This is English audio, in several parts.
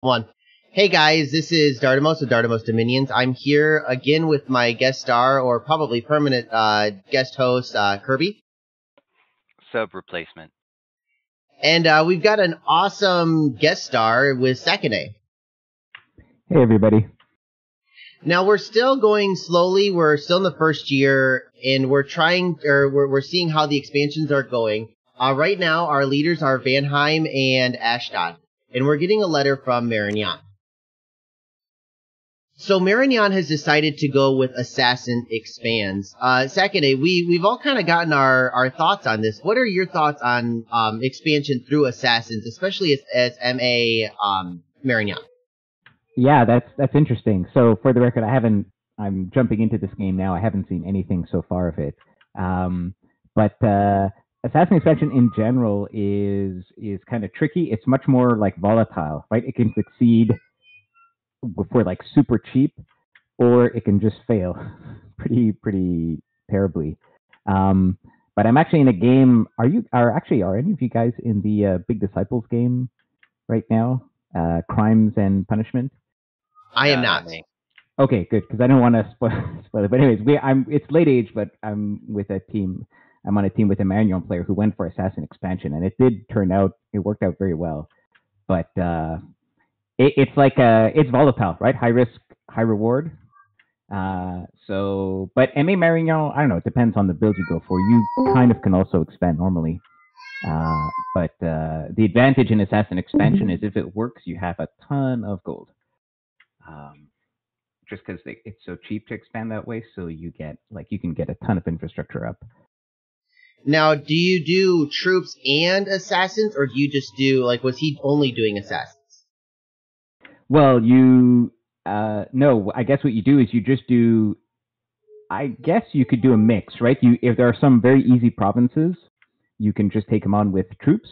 One. Hey guys, this is Dartimos of Dartimos Dominions. I'm here again with my guest star, or probably permanent guest host, Kirby. Sub replacement. And we've got an awesome guest star with Saquenay. Hey everybody. Now we're still going slowly. We're still in the first year, and we're seeing how the expansions are going. Right now, our leaders are Vanheim and Ashdod, and we're getting a letter from Marignan. So Marignan has decided to go with Assassin Expands. Saquenay, we've all kind of gotten our thoughts on this. What are your thoughts on expansion through Assassins, especially as MA Marignan? Yeah, that's interesting. So for the record, I'm jumping into this game now. I haven't seen anything so far of it. But Assassin Expansion in general is kind of tricky. It's much more like volatile, right? It can succeed for like super cheap, or it can just fail pretty terribly. But I'm actually in a game. Are any of you guys in the Big Disciples game right now? Crimes and Punishment. I am not. Okay, good, because I don't want to spoil it. But anyways, it's late age, but I'm with a team. I'm on a team with a Marignan player who went for Assassin Expansion, and it worked out very well. But it's volatile, right? High risk, high reward. But MA Marignan, I don't know. It depends on the build you go for. You kind of can also expand normally. But the advantage in Assassin Expansion is if it works, you have a ton of gold. Just because it's so cheap to expand that way, so you can get a ton of infrastructure up. Now, do you do troops and assassins, or do you just do, was he only doing assassins? Well, no, I guess what you do is you just do, I guess you could do a mix, right? If there are some very easy provinces, you can just take them on with troops.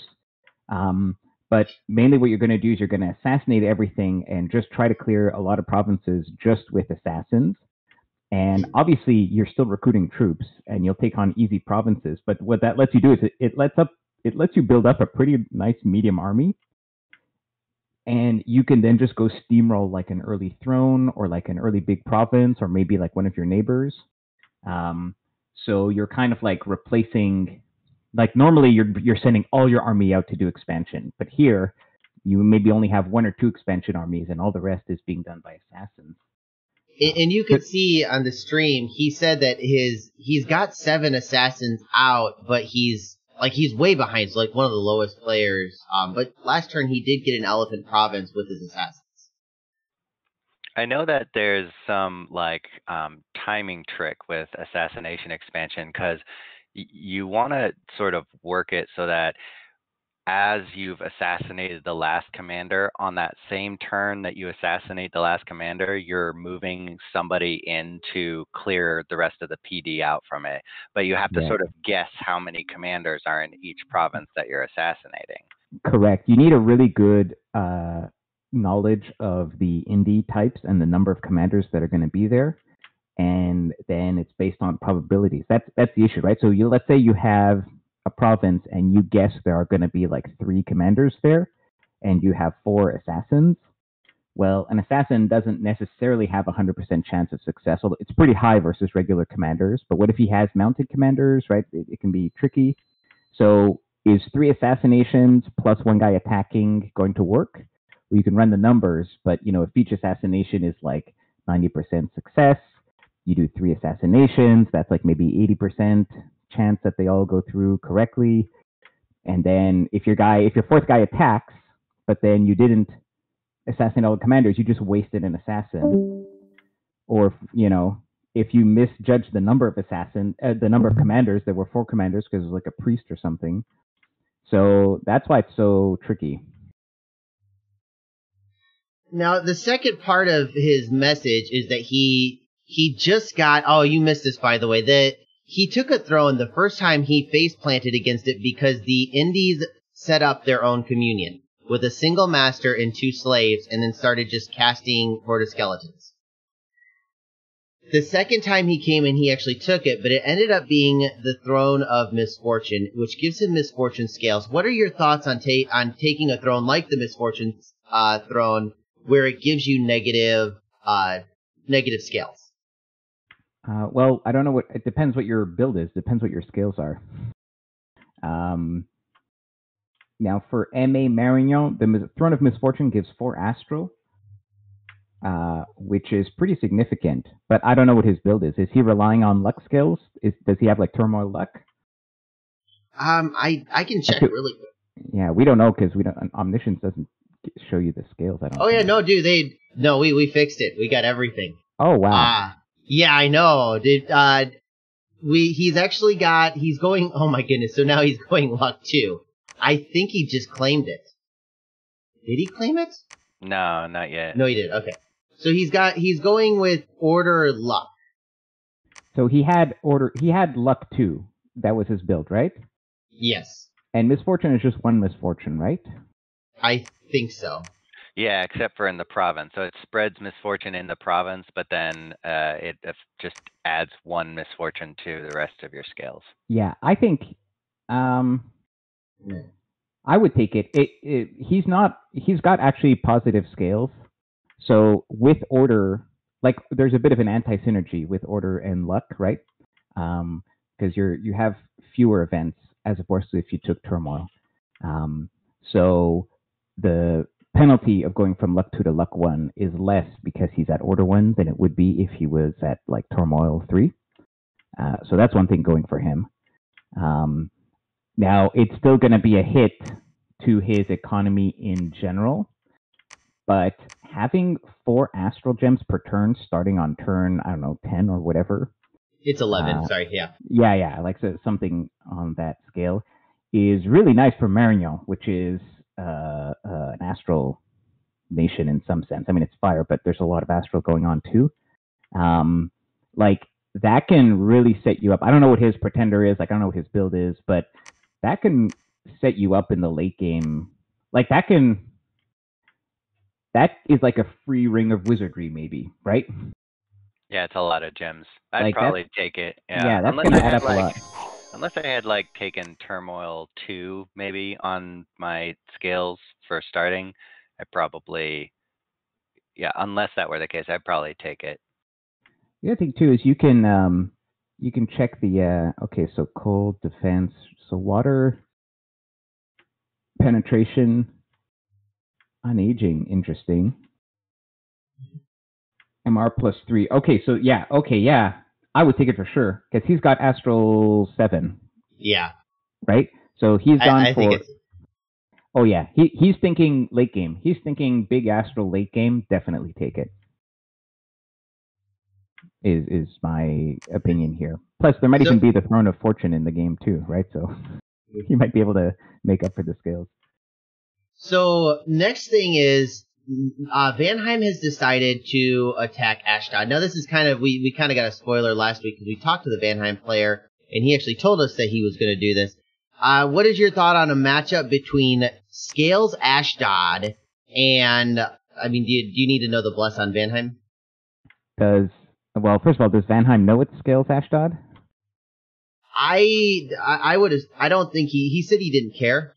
But mainly what you're going to do is you're going to assassinate everything and just try to clear a lot of provinces just with assassins. And obviously, you're still recruiting troops, and you'll take on easy provinces. But what that lets you do is it lets you build up a pretty nice medium army. And you can then just go steamroll like an early throne or like an early big province or maybe like one of your neighbors. So you're kind of like replacing, like normally you're sending all your army out to do expansion. But here, you maybe only have one or two expansion armies and all the rest is being done by assassins. And you could see on the stream, he said that he's got 7 assassins out, but he's way behind, so like one of the lowest players. But last turn he did get an elephant province with his assassins. I know that there's some timing trick with Assassination Expansion, because you want to sort of work it so that as you've assassinated the last commander, on that same turn that you assassinate the last commander, you're moving somebody in to clear the rest of the PD out from it. But you have to sort of guess how many commanders are in each province that you're assassinating. Correct. You need a really good knowledge of the indie types and the number of commanders that are going to be there. And then it's based on probabilities. That's the issue, right? So let's say you have a province and you guess there are going to be like 3 commanders there and you have 4 assassins. Well, an assassin doesn't necessarily have 100% chance of success. Although it's pretty high versus regular commanders. But what if he has mounted commanders, right? It can be tricky. So is 3 assassinations plus 1 guy attacking going to work? Well, you can run the numbers, but if each assassination is like 90% success, you do 3 assassinations, that's like maybe 80% chance that they all go through correctly. And then if your 4th guy attacks, but then you didn't assassinate all the commanders, you just wasted an assassin. Or if you misjudged the number of the number of commanders, there were 4 commanders because it was like a priest or something. So that's why it's so tricky. Now, the second part of his message is that he just got, oh, you missed this, by the way, that he took a throne the first time he face planted against it because the Indies set up their own communion with a single master and 2 slaves and then started just casting Horde of Skeletons. The second time he came in, he actually took it, but it ended up being the Throne of Misfortune, which gives him Misfortune scales. What are your thoughts on taking a throne like the Misfortune throne where it gives you negative scales. Well, I don't know it depends what your build is. Depends what your scales are. Now for M.A. Marignon, the Throne of Misfortune gives 4 astral, which is pretty significant. But I don't know what his build is. Is he relying on luck skills? Does he have like turmoil luck? I can check really quick. Yeah, we don't know because Omniscience doesn't show you the scales. I don't. Oh yeah, no, dude, we fixed it. We got everything. Oh wow. Yeah, I know, dude. He's going. Oh my goodness! So now he's going luck too. I think he just claimed it. Did he claim it? No, not yet. No, he did. Okay. So he's going with order luck. So he had luck too. That was his build, right? Yes. And misfortune is just 1 misfortune, right? I think so. Yeah, except for in the province. So it spreads misfortune in the province, but then it just adds 1 misfortune to the rest of your scales. Yeah, I think I would take it. He's got actually positive scales. So with order, like there's a bit of an anti-synergy with order and luck, right? Because you have fewer events as opposed to if you took turmoil. So the penalty of going from luck 2 to luck 1 is less because he's at order 1 than it would be if he was at like turmoil 3. So that's one thing going for him. Now it's still going to be a hit to his economy in general, but having 4 astral gems per turn starting on turn, I don't know, 10 or whatever. It's 11, sorry, yeah. Yeah, like something on that scale is really nice for Marignon, which is an astral nation in some sense. I mean, it's fire, but there's a lot of astral going on too. Like that can really set you up. I don't know what his pretender is. Like I don't know what his build is, but that can set you up in the late game. Like that is like a free ring of wizardry, maybe, right? Yeah, it's a lot of gems. I'd probably take it. Yeah, that's gonna add up a lot. Unless I had like taken Turmoil 2 maybe on my scales for starting, I probably, unless that were the case, I'd probably take it. The other thing too is you can check the okay, so cold defense, so water penetration, unaging, interesting. MR +3. Okay, so yeah, I would take it for sure because he's got Astral 7. Yeah. Right. So he's gone I for. Think it's... Oh yeah, he's thinking late game. He's thinking big Astral late game. Definitely take it. Is my opinion here. Plus, there might even be the Throne of Fortune in the game too, right? So he might be able to make up for the scales. So next thing is Vanheim has decided to attack Ashdod. Now this is kind of we kind of got a spoiler last week because we talked to the Vanheim player and he actually told us that he was going to do this. What is your thought on a matchup between Scales Ashdod and I mean, do you need to know the bless on Vanheim? Well, first of all, does Vanheim know it's Scales Ashdod? I don't think he said he didn't care.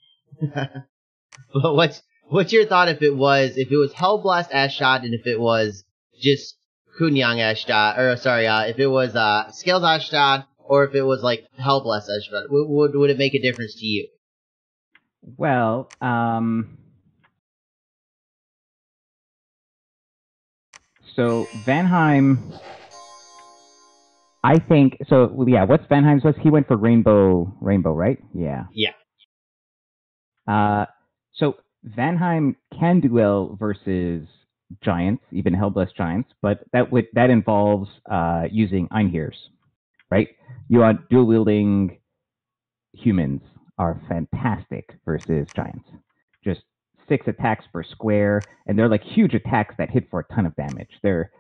But what's your thought if it was Hellblast Ashdod and if it was just Kunyang Ashdod, or sorry, if it was Scales Ashdod or if it was like Hellblast Ashdod, would it make a difference to you? Well, so Vanheim, I think so. Yeah, what's Vanheim's list? He went for Rainbow, right? Yeah. Yeah. So Vanheim can duel versus giants, even Hellblast giants, but that involves using Einhirs, right? You are dual wielding humans are fantastic versus giants. Just 6 attacks per square, and they're like huge attacks that hit for a ton of damage. They're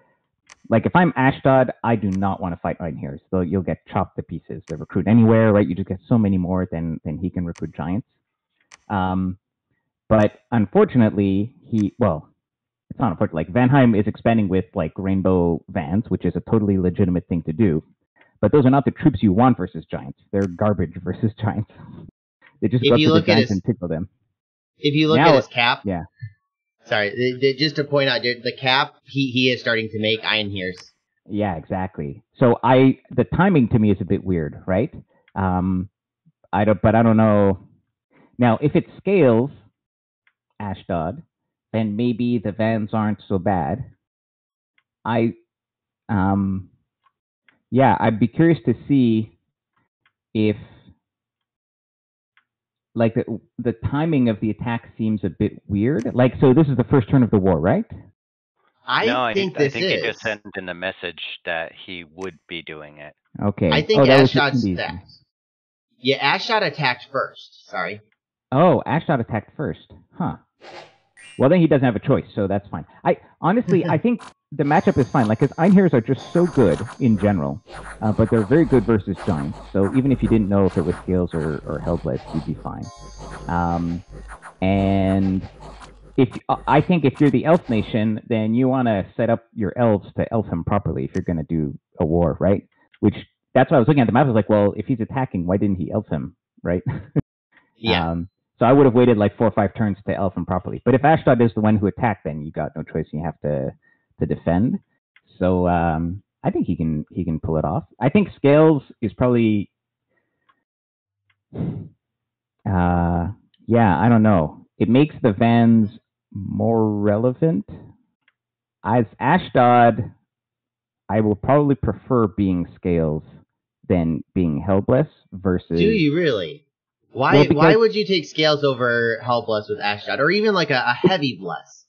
like, if I'm Ashdod, I do not want to fight Einhirs. So you'll get chopped to pieces. They recruit anywhere, right? You just get so many more than he can recruit giants. But unfortunately, it's not unfortunate. Like Vanheim is expanding with like Rainbow Vans, which is a totally legitimate thing to do. But those are not the troops you want versus giants. They're garbage versus giants. They just go up to the giants and tickle them. If you look at his cap, yeah. Sorry, just to point out, the cap he is starting to make Einheirs. Yeah, exactly. So the timing to me is a bit weird, right? I don't know. Now, if it scales Ashdod, then maybe the Vans aren't so bad. I'd be curious to see if like the timing of the attack seems a bit weird. Like, so this is the first turn of the war, right? I think he just sent in the message that he would be doing it. Okay. I think Ashdod attacked. Yeah, Ashdod attacked first. Sorry. Oh, Ashdod attacked first. Huh. Well, then he doesn't have a choice, so that's fine. I think the matchup is fine. Like, because Einheirs are just so good in general, but they're very good versus Giants. So even if you didn't know if it was Scales or Hellblade, you'd be fine. And I think if you're the Elf Nation, then you want to set up your elves to elf him properly if you're going to do a war, right? That's why I was looking at the map. I was like, well, if he's attacking, why didn't he elf him, right? Yeah. So I would have waited like 4 or 5 turns to elf him properly. But if Ashdod is the one who attacked, then you got no choice. You have to defend. So I think he can pull it off. I think Scales is probably I don't know. It makes the Vans more relevant. As Ashdod, I will probably prefer being Scales than being Hellbless versus. Do you really? Why would you take Scales over Hellbless with Ashdod, or even like a heavy bless?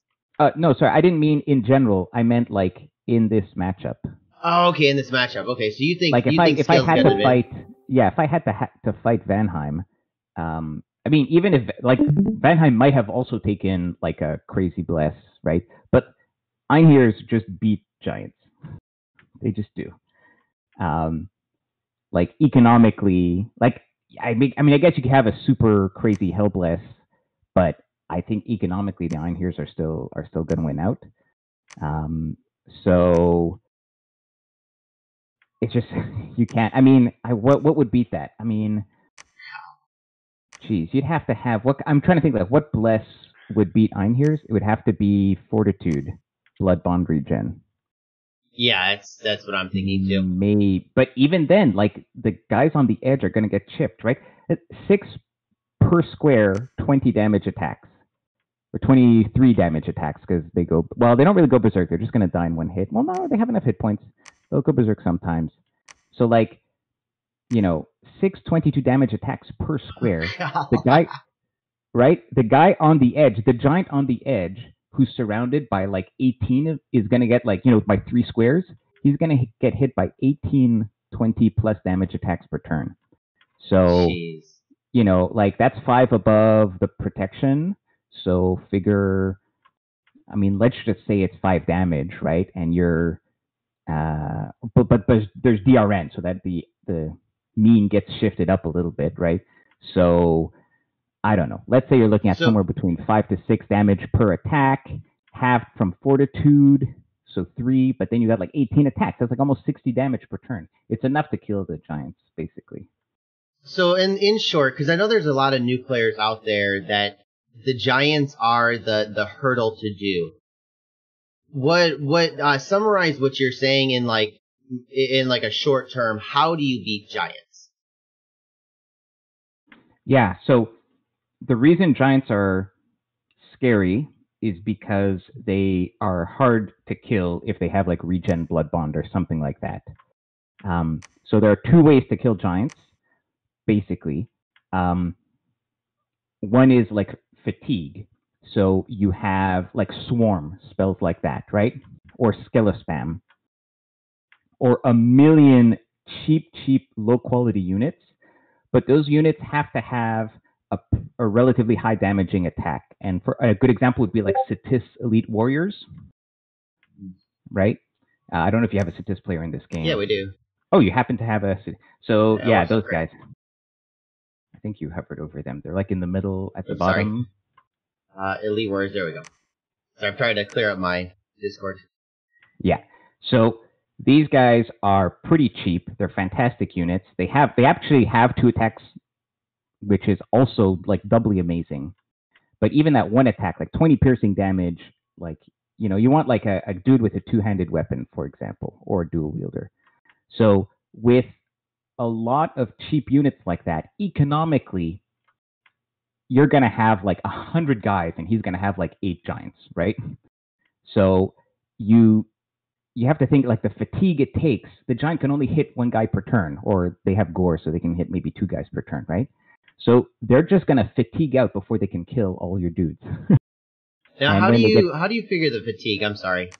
No, sorry, I didn't mean in general. I meant like in this matchup. Oh, okay, in this matchup. Okay, so you think like if I had to fight, if I had to fight Vanheim, I mean, even if like Vanheim might have also taken like a crazy bless, right? But Einheirs just beat Giants. They just do. Like economically, like. I mean, I guess you could have a super crazy Hellbless, but I think economically the Einheirs are still going to win out. So it's just you can't. I mean, what would beat that? I mean, geez, you'd have to have what? I'm trying to think like what bless would beat Einheirs. It would have to be Fortitude, Blood Bond Regen. Yeah, that's what I'm thinking too. Maybe, but even then, like the guys on the edge are going to get chipped, right? 6 per square, 20 damage attacks, or 23 damage attacks because they go. Well, they don't really go berserk. They're just going to die in one hit. Well, no, they have enough hit points. They'll go berserk sometimes. So, like, 6 22 damage attacks per square. The guy, right? The guy on the edge, the giant on the edge, who's surrounded by like 18 is going to get like, by 3 squares. He's going to get hit by 18, 20 plus damage attacks per turn. So, jeez. Like that's 5 above the protection. So figure, I mean, let's just say it's 5 damage, right? And you're, but there's DRN so that the mean gets shifted up a little bit, right? So, I don't know. Let's say you're looking at somewhere between 5 to 6 damage per attack, half from Fortitude, so 3, but then you got like 18 attacks. That's like almost 60 damage per turn. It's enough to kill the Giants, basically. So in short, because I know there's a lot of new players out there that the Giants are the hurdle to do. What summarize what you're saying in like a short term? How do you beat Giants? Yeah, so the reason Giants are scary is because they are hard to kill if they have like regen blood bond or something like that. So there are 2 ways to kill Giants, basically. One is like fatigue. So you have like swarm, spells like that, right? Or Skelespam. Or a million cheap, low quality units. But those units have to have a relatively high damaging attack. And for a good example would be like Sitis Elite Warriors, right? I don't know if you have a Sitis player in this game. Yeah, we do. Oh, you happen to have a... So, yeah, those guys. I think you hovered over them. They're like in the middle at the bottom. Elite Warriors, there we go. So I'm trying to clear up my Discord. Yeah. So these guys are pretty cheap. They're fantastic units. They actually have 2 attacks, which is also like doubly amazing. But even that one attack, like 20 piercing damage, like, you want like a dude with a two-handed weapon, for example, or a dual wielder. So with a lot of cheap units like that, economically, you're going to have like 100 guys and he's going to have like 8 giants, right? So you have to think like the fatigue it takes. The giant can only hit 1 guy per turn, or they have gore so they can hit maybe 2 guys per turn, right? So they're just going to fatigue out before they can kill all your dudes. Now, how do you figure the fatigue? I'm sorry.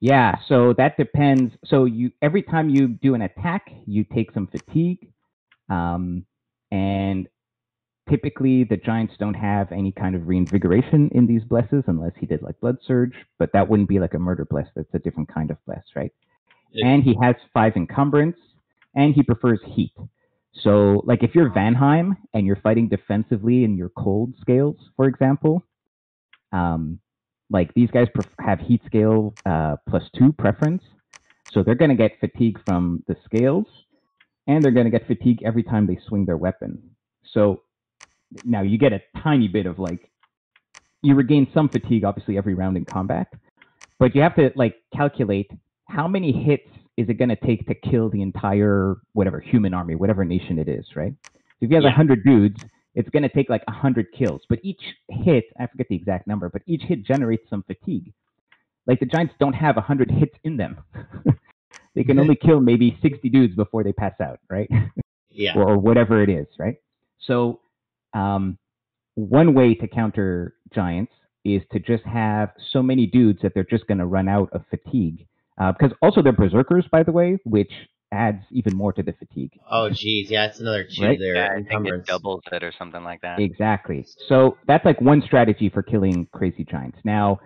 Yeah, so that depends. So every time you do an attack, you take some fatigue, and typically the giants don't have any kind of reinvigoration in these blesses unless he did like blood surge, but that wouldn't be like a murder bless. That's a different kind of bless, right? Yeah. And he has 5 encumbrance, and he prefers heat. So like if you're Vanheim and you're fighting defensively in your cold scales, for example, like these guys have heat scale +2 preference. So they're going to get fatigue from the scales, and they're going to get fatigue every time they swing their weapon. So now you get a tiny bit of like, you regain some fatigue obviously every round in combat, but you have to like calculate how many hits is it going to take to kill the entire whatever human army, whatever nation it is, right? If you have 100 dudes, it's going to take like 100 kills, but each hit, I forget the exact number, but each hit generates some fatigue. Like the giants don't have 100 hits in them. They can only kill maybe 60 dudes before they pass out, right? Yeah. or whatever it is, right? So one way to counter giants is to just have so many dudes that they're just going to run out of fatigue. Because also they're berserkers, by the way, which adds even more to the fatigue. Oh, geez. Yeah, it's another 2 right? there. Yeah, I think it doubles it or something like that. Exactly. So that's like one strategy for killing crazy giants. Now,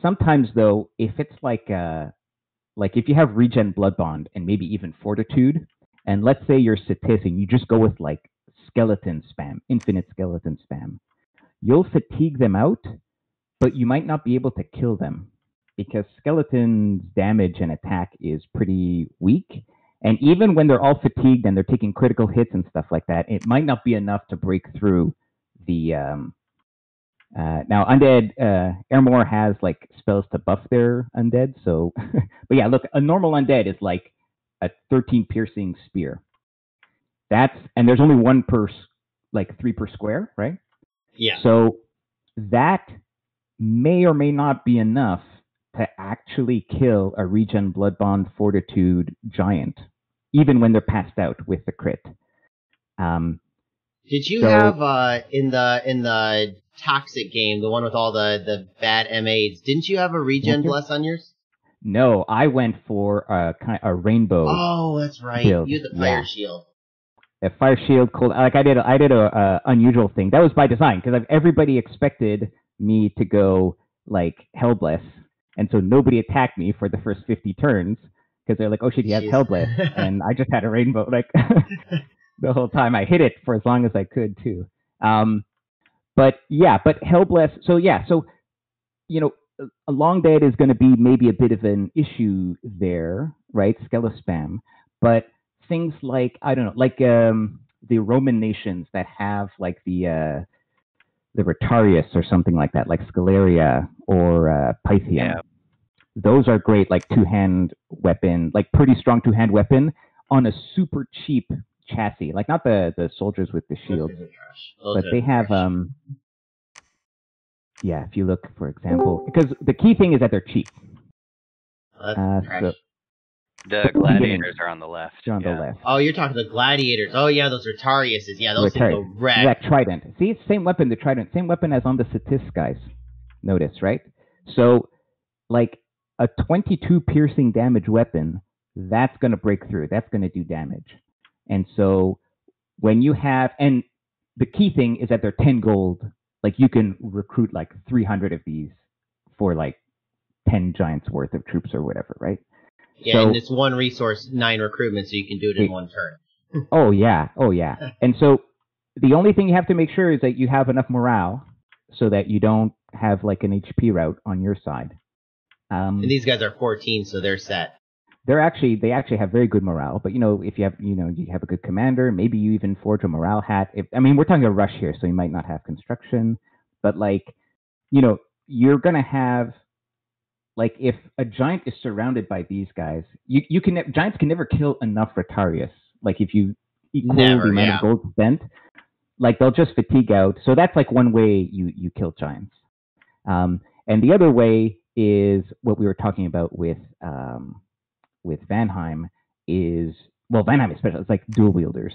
sometimes though, if it's like if you have regen blood bond and maybe even fortitude, and let's say you're Satis and you just go with like skeleton spam, infinite skeleton spam, you'll fatigue them out, but you might not be able to kill them because skeleton's damage and attack is pretty weak. And even when they're all fatigued and they're taking critical hits and stuff like that, it might not be enough to break through the now undead. Airmore has like spells to buff their undead. So, but yeah, look, a normal undead is like a 13 piercing spear. And there's only 1 per, like 3 per square, right? Yeah. So that may or may not be enough to actually kill a regen blood bond fortitude giant, even when they're passed out with the crit. Did you have in the toxic game, the one with all the bad MAs? Didn't you have a regen bless on yours? No, I went for a rainbow. Oh, that's right. Build. You had the fire shield. A fire shield, cold. Like I did a unusual thing. That was by design because everybody expected me to go like Hellbless, and so nobody attacked me for the first 50 turns because they're like, "Oh shit, he has Hellbless," and I just had a rainbow like the whole time. I hit it for as long as I could too. But Hellbless. So a long dead is going to be maybe a bit of an issue there, right? Skelespam, but things like, I don't know, like the Roman nations that have like the Rotarius or something like that, like Scaleria or Pythium. Yeah. Those are great, like 2-hand weapon, like pretty strong 2-hand weapon on a super cheap chassis. Like not the soldiers with the shields, but they have if you look, for example, because the key thing is that they're cheap. The gladiators are on the left. They're on the left. Oh, you're talking the gladiators. Oh, yeah, those Rotariuses. Yeah, those things go wreck. That trident. See, it's same weapon, the trident. Same weapon as on the Satis guys. Notice, right? So, like, a 22 piercing damage weapon, that's going to break through. That's going to do damage. And so, when you have... And the key thing is that they're 10 gold. Like, you can recruit, like, 300 of these for, like, 10 giants worth of troops or whatever, right? Yeah, so, and it's 1 resource, 9 recruitment, so you can do it in 1 turn. Oh, yeah. And so the only thing you have to make sure is that you have enough morale so that you don't have like an HP route on your side. And these guys are 14, so they're set. they actually have very good morale. But if you have a good commander, maybe you even forge a morale hat. We're talking a rush here, so you might not have construction, but you're gonna have, if a giant is surrounded by these guys, giants can never kill enough Rotarius. If you equal the amount of gold spent, they'll just fatigue out. So that's one way you kill giants. And the other way is what we were talking about with Vanheim is, Vanheim especially, it's dual wielders.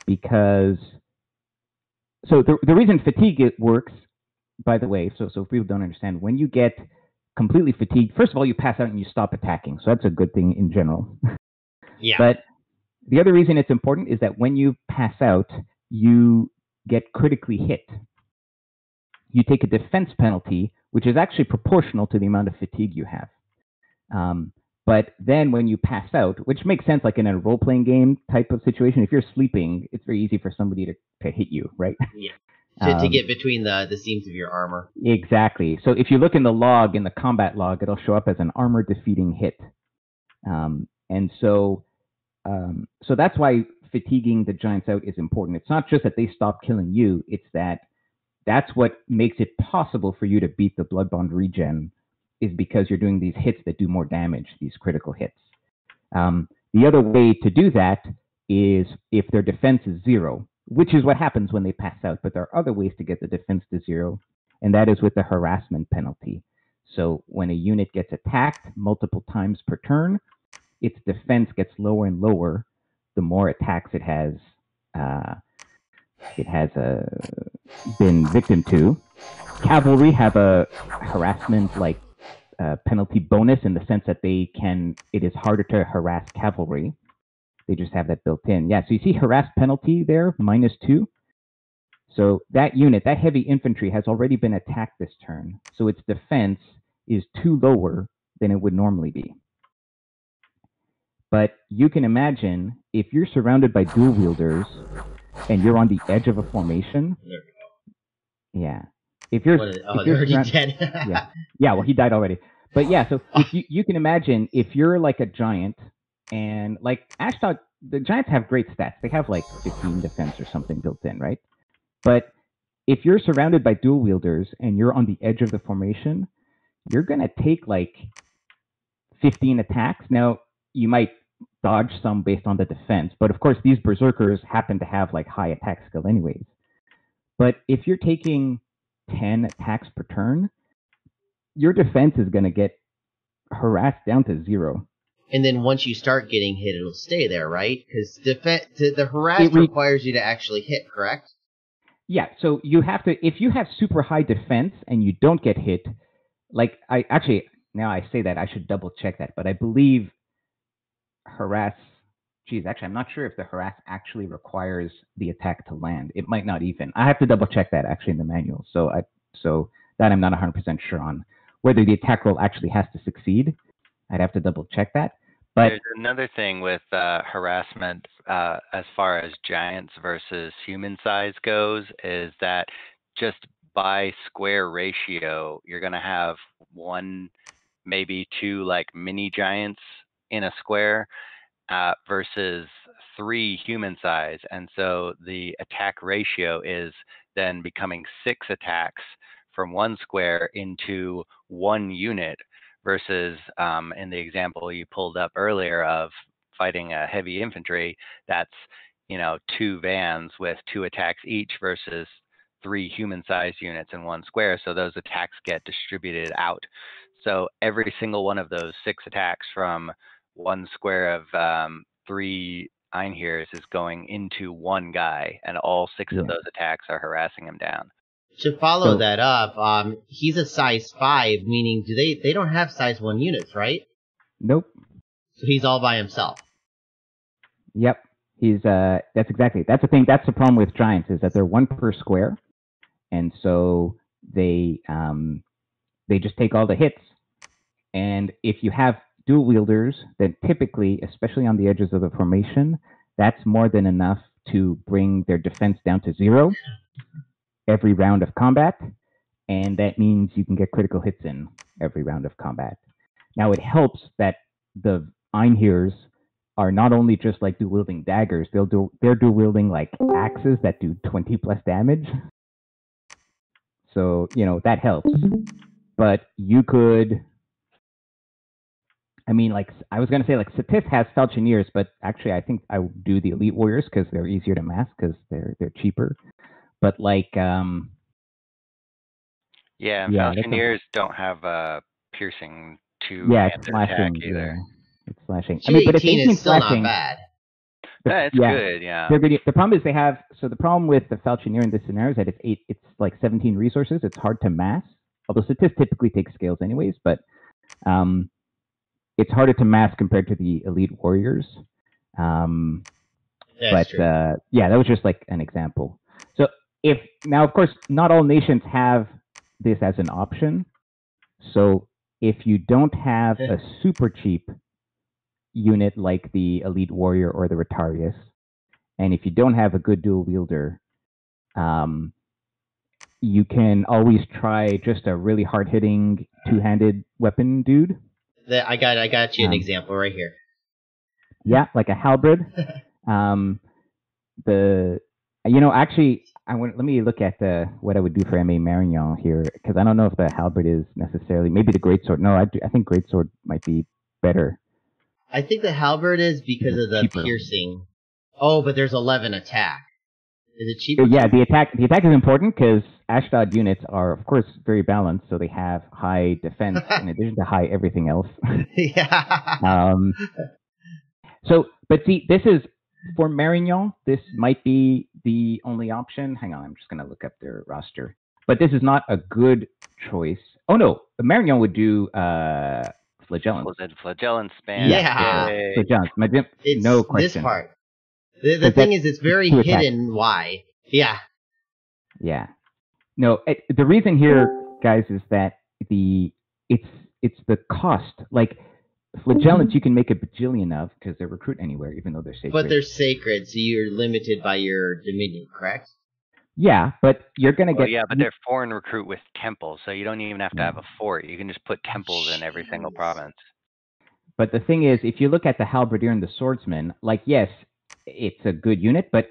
Because the reason fatigue works, by the way, so if people don't understand, when you get completely fatigued, first of all, you pass out and you stop attacking. So that's a good thing in general. Yeah. But the other reason it's important is that when you pass out, you get critically hit. You take a defense penalty, which is actually proportional to the amount of fatigue you have. But then when you pass out, which makes sense in a role-playing game type of situation, if you're sleeping, it's very easy for somebody to hit you, right? Yeah. To get between the seams of your armor. Exactly. So if you look in the combat log, it'll show up as an armor-defeating hit. And so that's why fatiguing the giants out is important. It's not just that they stop killing you, it's that's what makes it possible for you to beat the Blood Bond regen, is because you're doing these hits that do more damage, these critical hits. The other way to do that is if their defense is 0, which is what happens when they pass out. But there are other ways to get the defense to 0, and that is with the harassment penalty. So when a unit gets attacked multiple times per turn, its defense gets lower and lower the more attacks it has been victim to. Cavalry have a harassment penalty bonus in the sense that it is harder to harass cavalry. They just have that built in. Yeah, so you see harass penalty there, -2. So that unit, that heavy infantry, has already been attacked this turn. So its defense is 2 lower than it would normally be. But you can imagine, if you're surrounded by dual wielders and you're on the edge of a formation. There we go. Yeah. If you're already dead. yeah, well, he died already. But yeah, so if you can imagine, if you're a giant, and Ashdod, the giants have great stats. They have 15 defense or something built in, right? But if you're surrounded by dual wielders and you're on the edge of the formation, you're going to take 15 attacks. Now, you might dodge some based on the defense, but of course, these berserkers happen to have high attack skill anyways. But if you're taking 10 attacks per turn, your defense is going to get harassed down to 0. And then once you start getting hit, it'll stay there, right? Because the harass requires you to actually hit, correct? Yeah, so you have to, if you have super high defense and you don't get hit, now I say that, I should double check that, but I believe harass, I'm not sure if the harass actually requires the attack to land. It might not even. I have to double check that actually in the manual. So that I'm not 100% sure on. Whether the attack roll actually has to succeed, I'd have to double check that. But there's another thing with harassment as far as giants versus human size goes, is that just by square ratio, you're going to have 1, maybe 2 mini giants in a square versus 3 human size. And so the attack ratio is then becoming 6 attacks from 1 square into 1 unit versus in the example you pulled up earlier of fighting a heavy infantry, that's 2 vans with 2 attacks each versus 3 human-sized units in 1 square. So those attacks get distributed out. So every single one of those 6 attacks from 1 square of 3 Einheirs is going into 1 guy, and all 6 of those attacks are harassing him down. To follow that up, he's a size 5, meaning they don't have size 1 units, right? Nope. So he's all by himself. Yep. That's the thing. That's the problem with giants, is that they're 1 per square, and so they just take all the hits. And if you have dual wielders, then typically, especially on the edges of the formation, that's more than enough to bring their defense down to 0 every round of combat, and that means you can get critical hits in every round of combat. Now, it helps that the Einhirs are not only just like dual wielding daggers, they're dual wielding like axes that do 20 plus damage. So, that helps. But you could, I mean, like, I was going to say, like, Satis has Falchineers, but actually I think I would do the Elite Warriors because they're easier to mask because they're cheaper. But, like, Yeah, and Falchineers don't have piercing to it's attack slashing either. Yeah, it's slashing. 218 but it's 18 is still slashing. not bad. It's good, yeah. They're good. The problem is the problem with the Falchineer in this scenario is that it's like 17 resources. It's hard to mass, although Satis typically takes scales anyways, but it's harder to mass compared to the Elite Warriors. That's true. That was just like an example. So now, of course, not all nations have this as an option. So if you don't have a super cheap unit like the Elite Warrior or the Rotarius, and if you don't have a good dual wielder, you can always try just a really hard-hitting two-handed weapon dude. I got you an example right here. Yeah, like a halberd. Actually, let me look at what I would do for M.A. Marignan here, because I don't know if the halberd is necessarily, maybe the greatsword. No, I think greatsword might be better. I think the halberd is because of the cheaper. piercing. Oh, but there's 11 attack. Is it cheaper? Yeah, the attack is important because Ashdod units are, of course, very balanced, so they have high defense in addition to high everything else. Yeah. But see, this is for Marignan. This might be the only option. Hang on, I'm just going to look up their roster. But this is not a good choice. Oh no, Marignan would do flagellants. Flagellants spam. Yeah. Flagellants. No question. This part. The thing is, it's very hidden why. Yeah. Yeah. No, the reason here, guys, is that it's the cost. Like, flagellants you can make a bajillion of because they recruit anywhere, even though they're sacred. But they're sacred, so you're limited by your dominion, correct? Yeah, but you're going to get... Yeah, but they're foreign recruit with temples, so you don't even have to have a fort. You can just put temples in every single province. But the thing is, if you look at the halberdier and the swordsman, like, yes, it's a good unit, but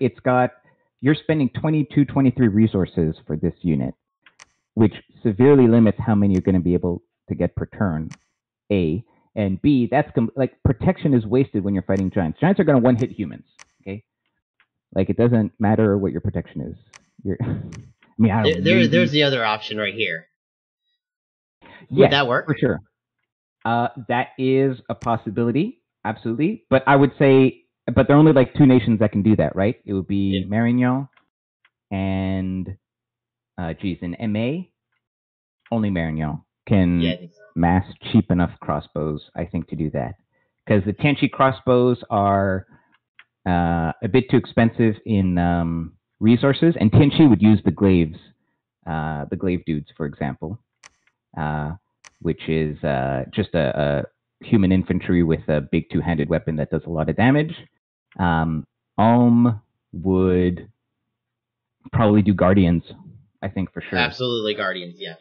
you're spending 22, 23 resources for this unit, which severely limits how many you're going to be able to get per turn, A. And B, that's like protection is wasted when you're fighting giants. Giants are going to one-hit humans, okay? Like, it doesn't matter what your protection is. There's the other option right here. Would that work? For sure. That is a possibility, absolutely. But I would say, but there are only like two nations that can do that, right? It would be Marignan and, in MA, only Marignan can mass cheap enough crossbows, I think, to do that. Because the Tianchi crossbows are a bit too expensive in resources, and Tianchi would use the glaives, the glaive dudes, for example, which is just a human infantry with a big two-handed weapon that does a lot of damage. Ulm would probably do Guardians, I think, for sure. Absolutely Guardians, yeah.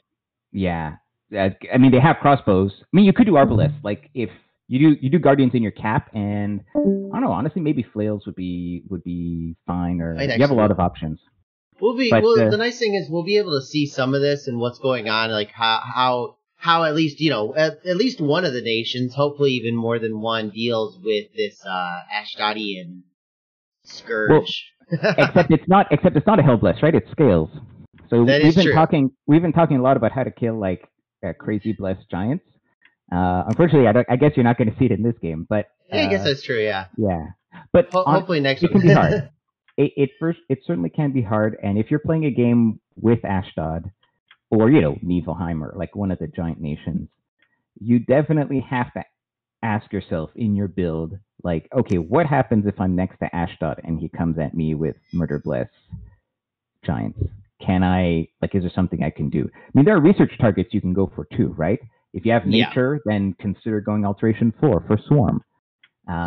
Yeah. I mean, they have crossbows. I mean, you could do Arbalest. Like, if you do Guardians in your cap, and I don't know, honestly, maybe Flails would be fine, or you have a lot of options. The nice thing is we'll be able to see some of this and what's going on, like how at least, at least one of the nations, hopefully even more than one, deals with this Ashdodian scourge. Well, except it's not a Hellbless, right? It's scales. So we've been talking a lot about how to kill like crazy blessed giants. Unfortunately, I guess you're not going to see it in this game, but I guess that's true. Yeah. Yeah, but hopefully next it can be hard. It certainly can be hard, and if you're playing a game with Ashdod or Niflheim, like one of the giant nations, you definitely have to ask yourself in your build, like, okay, what happens if I'm next to Ashdod and he comes at me with Murder Bless giants? Is there something I can do? I mean, there are research targets you can go for too, right? If you have nature, then consider going Alteration 4 for Swarm.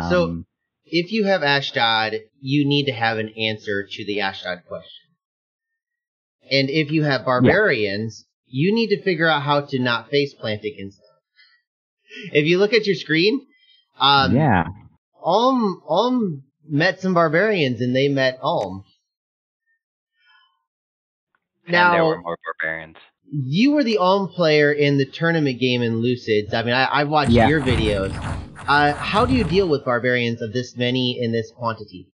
So, if you have Ashdod, you need to have an answer to the Ashdod question. And if you have barbarians, you need to figure out how to not face plant against them. If you look at your screen, Yeah. Ulm met some barbarians, and they met Ulm. And there were more barbarians. You were the Ulm player in the tournament game in Lucids. I mean, I watched your videos. How do you deal with barbarians of this many in this quantity?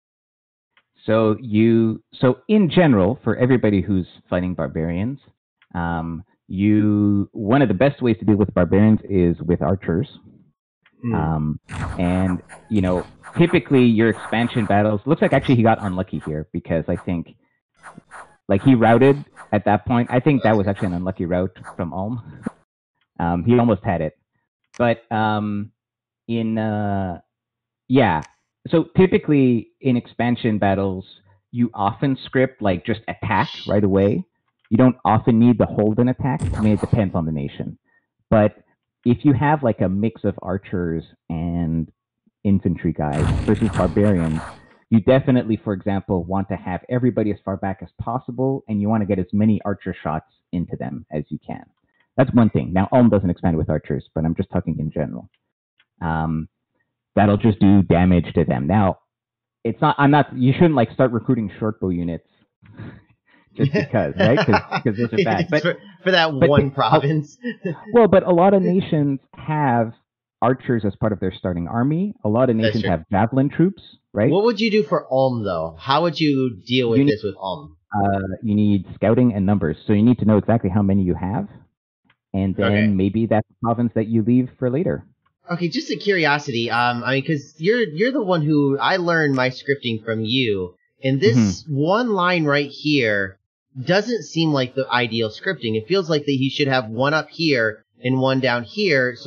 So in general, for everybody who's fighting barbarians, one of the best ways to deal with barbarians is with archers. And typically your expansion battles looks like actually he got unlucky here because I think like he routed at that point. I think that was actually an unlucky route from Ulm. He almost had it, but so typically in expansion battles, you often script like just attack right away. You don't often need to hold an attack. I mean, it depends on the nation. But if you have like a mix of archers and infantry guys versus barbarians, you definitely, for example, want to have everybody as far back as possible, and you want to get as many archer shots into them as you can. That's one thing. Now, Ulm doesn't expand with archers, but I'm just talking in general. That'll just do damage to them. Now, you shouldn't like start recruiting shortbow units just because, right? Because those are bad. But for that one province. Well, but a lot of nations have archers as part of their starting army. A lot of nations have javelin troops, right? What would you do for Ulm, though? How would you deal with this with Ulm? You need scouting and numbers. So you need to know exactly how many you have. And then maybe that's the province that you leave for later. Okay, just a curiosity. I mean, because you're the one who I learned my scripting from you, and this one line right here doesn't seem like the ideal scripting. It feels like that he should have one up here and one down here,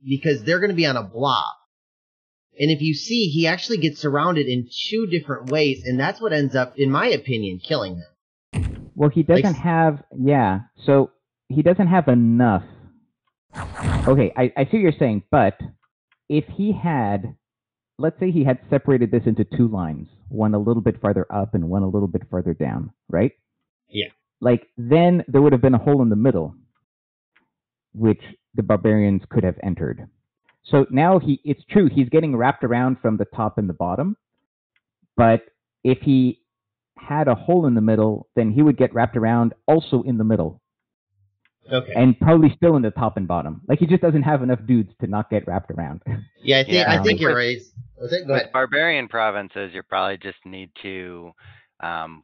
because they're going to be on a block. And if you see, he actually gets surrounded in two different ways, and that's what ends up, in my opinion, killing him. Well, he doesn't have, so he doesn't have enough. Okay, I see what you're saying, but if he had, let's say he had separated this into two lines, one a little bit farther up and one a little bit further down, right? Yeah. Like, then there would have been a hole in the middle, which the barbarians could have entered. So now it's true, he's getting wrapped around from the top and the bottom, but if he had a hole in the middle, then he would get wrapped around also in the middle. Okay. And probably still in the top and bottom. Like, he just doesn't have enough dudes to not get wrapped around. Yeah, I think you're right. With barbarian provinces, you probably just need to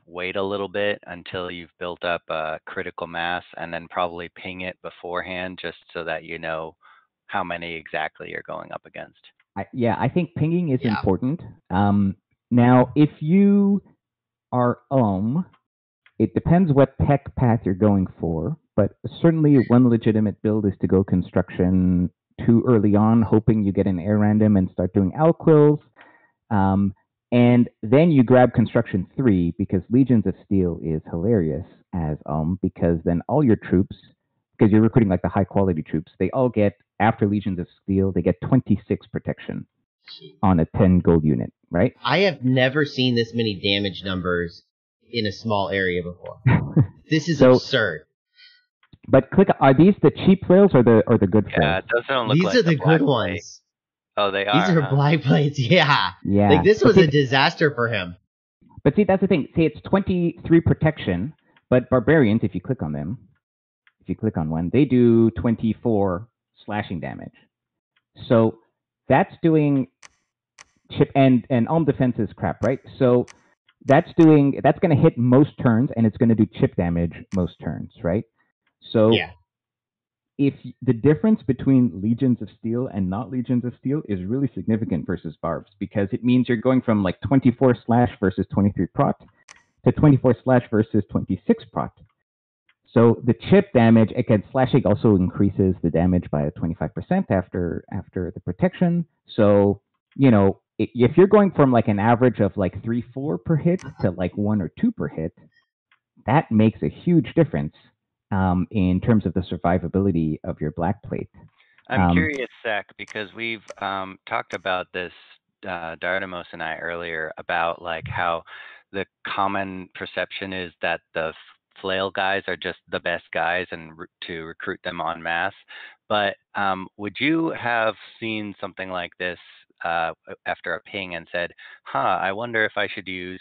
wait a little bit until you've built up a critical mass, and then probably ping it beforehand just so that you know how many exactly you're going up against. I think pinging is important. Now, if you are it depends what tech path you're going for, but certainly one legitimate build is to go construction too early on, hoping you get an air random and start doing alquils. And then you grab construction 3, because Legions of Steel is hilarious as because then all your troops, because you're recruiting like the high quality troops, they all get, after Legions of Steel, they get 26 protection on a 10 gold unit, right? I have never seen this many damage numbers in a small area before. This is absurd. But are these the cheap flails or the good flails? Yeah, those don't look these like are the good ones. Oh, they are. These are black plates. Yeah. Yeah. Like, this was a disaster for him. But see, that's the thing. See, it's 23 protection, but barbarians, if you click on them, if you click on one, they do 24 slashing damage. So that's doing chip and Ulm defense is crap, right? So that's going to hit most turns, and it's going to do chip damage most turns, right? So if the difference between Legions of Steel and not Legions of Steel is really significant versus Barbs, because it means you're going from like 24 slash versus 23 prot to 24 slash versus 26 prot. So the chip damage, again, slashing also increases the damage by 25% after the protection. So, if you're going from like an average of like 3-4 per hit to like 1 or 2 per hit, that makes a huge difference in terms of the survivability of your black plate. I'm curious, Zach, because we've talked about this, Dardamus and I earlier, about like how the common perception is that the flail guys are just the best guys and to recruit them en masse. But would you have seen something like this after a ping and said, I wonder if I should use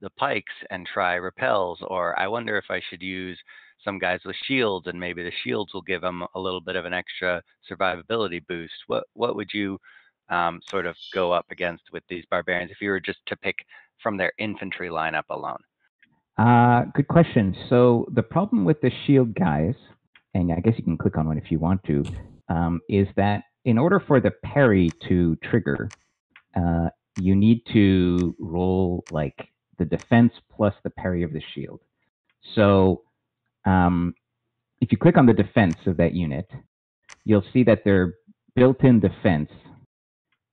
the pikes and try repels, or I wonder if I should use some guys with shields and maybe the shields will give them a little bit of an extra survivability boost. What would you sort of go up against with these barbarians if you were just to pick from their infantry lineup alone? Good question. So the problem with the shield guys, and I guess you can click on one if you want to, is that in order for the parry to trigger, you need to roll like the defense plus the parry of the shield. So if you click on the defense of that unit, you'll see that their built-in defense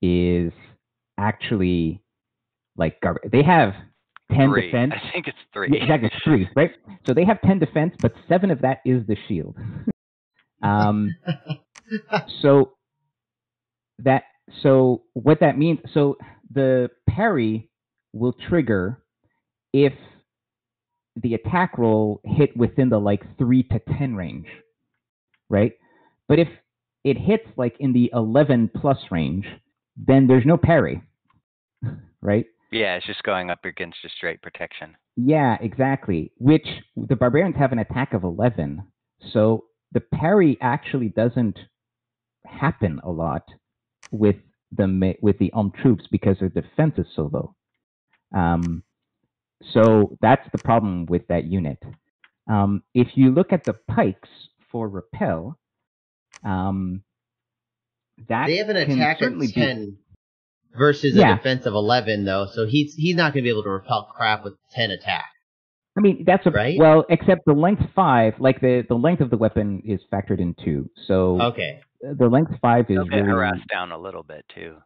is actually like garbage. They have 10 3. defense. I think it's 3. Yeah, exactly, it's 3, right? So they have 10 defense, but 7 of that is the shield. So what that means, so the parry will trigger if the attack roll hit within the like 3 to 10 range, right? But if it hits like in the 11 plus range, then there's no parry, right? Yeah, it's just going up against a straight protection. Yeah, exactly. Which the barbarians have an attack of 11, so the parry actually doesn't happen a lot with the Ulm troops because their defense is so low. So that's the problem with that unit. If you look at the pikes for repel, that they have an attack of 10 versus a defense of 11, though. So he's not going to be able to repel crap with 10 attack. I mean, that's right. Well, except the length 5, like the length of the weapon is factored in too. So okay, the length 5 is really harassed down a little bit too.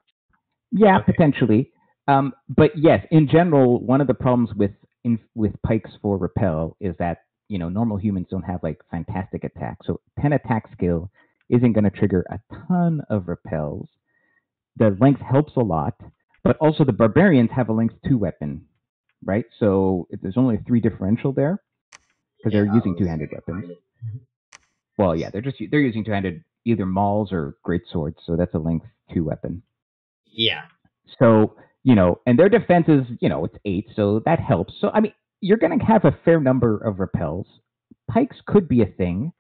Yeah, okay. Potentially. But yes, in general, one of the problems with pikes for repel is that normal humans don't have like fantastic attack. So 10 attack skill isn't going to trigger a ton of repels. The length helps a lot, but also the barbarians have a length 2 weapon, right? So there's only a 3 differential there because they're using two-handed weapons. Well, yeah, they're using two-handed either mauls or great swords, so that's a length 2 weapon. Yeah. So and their defense is it's 8, so that helps. So I mean, you're going to have a fair number of repels. Pikes could be a thing,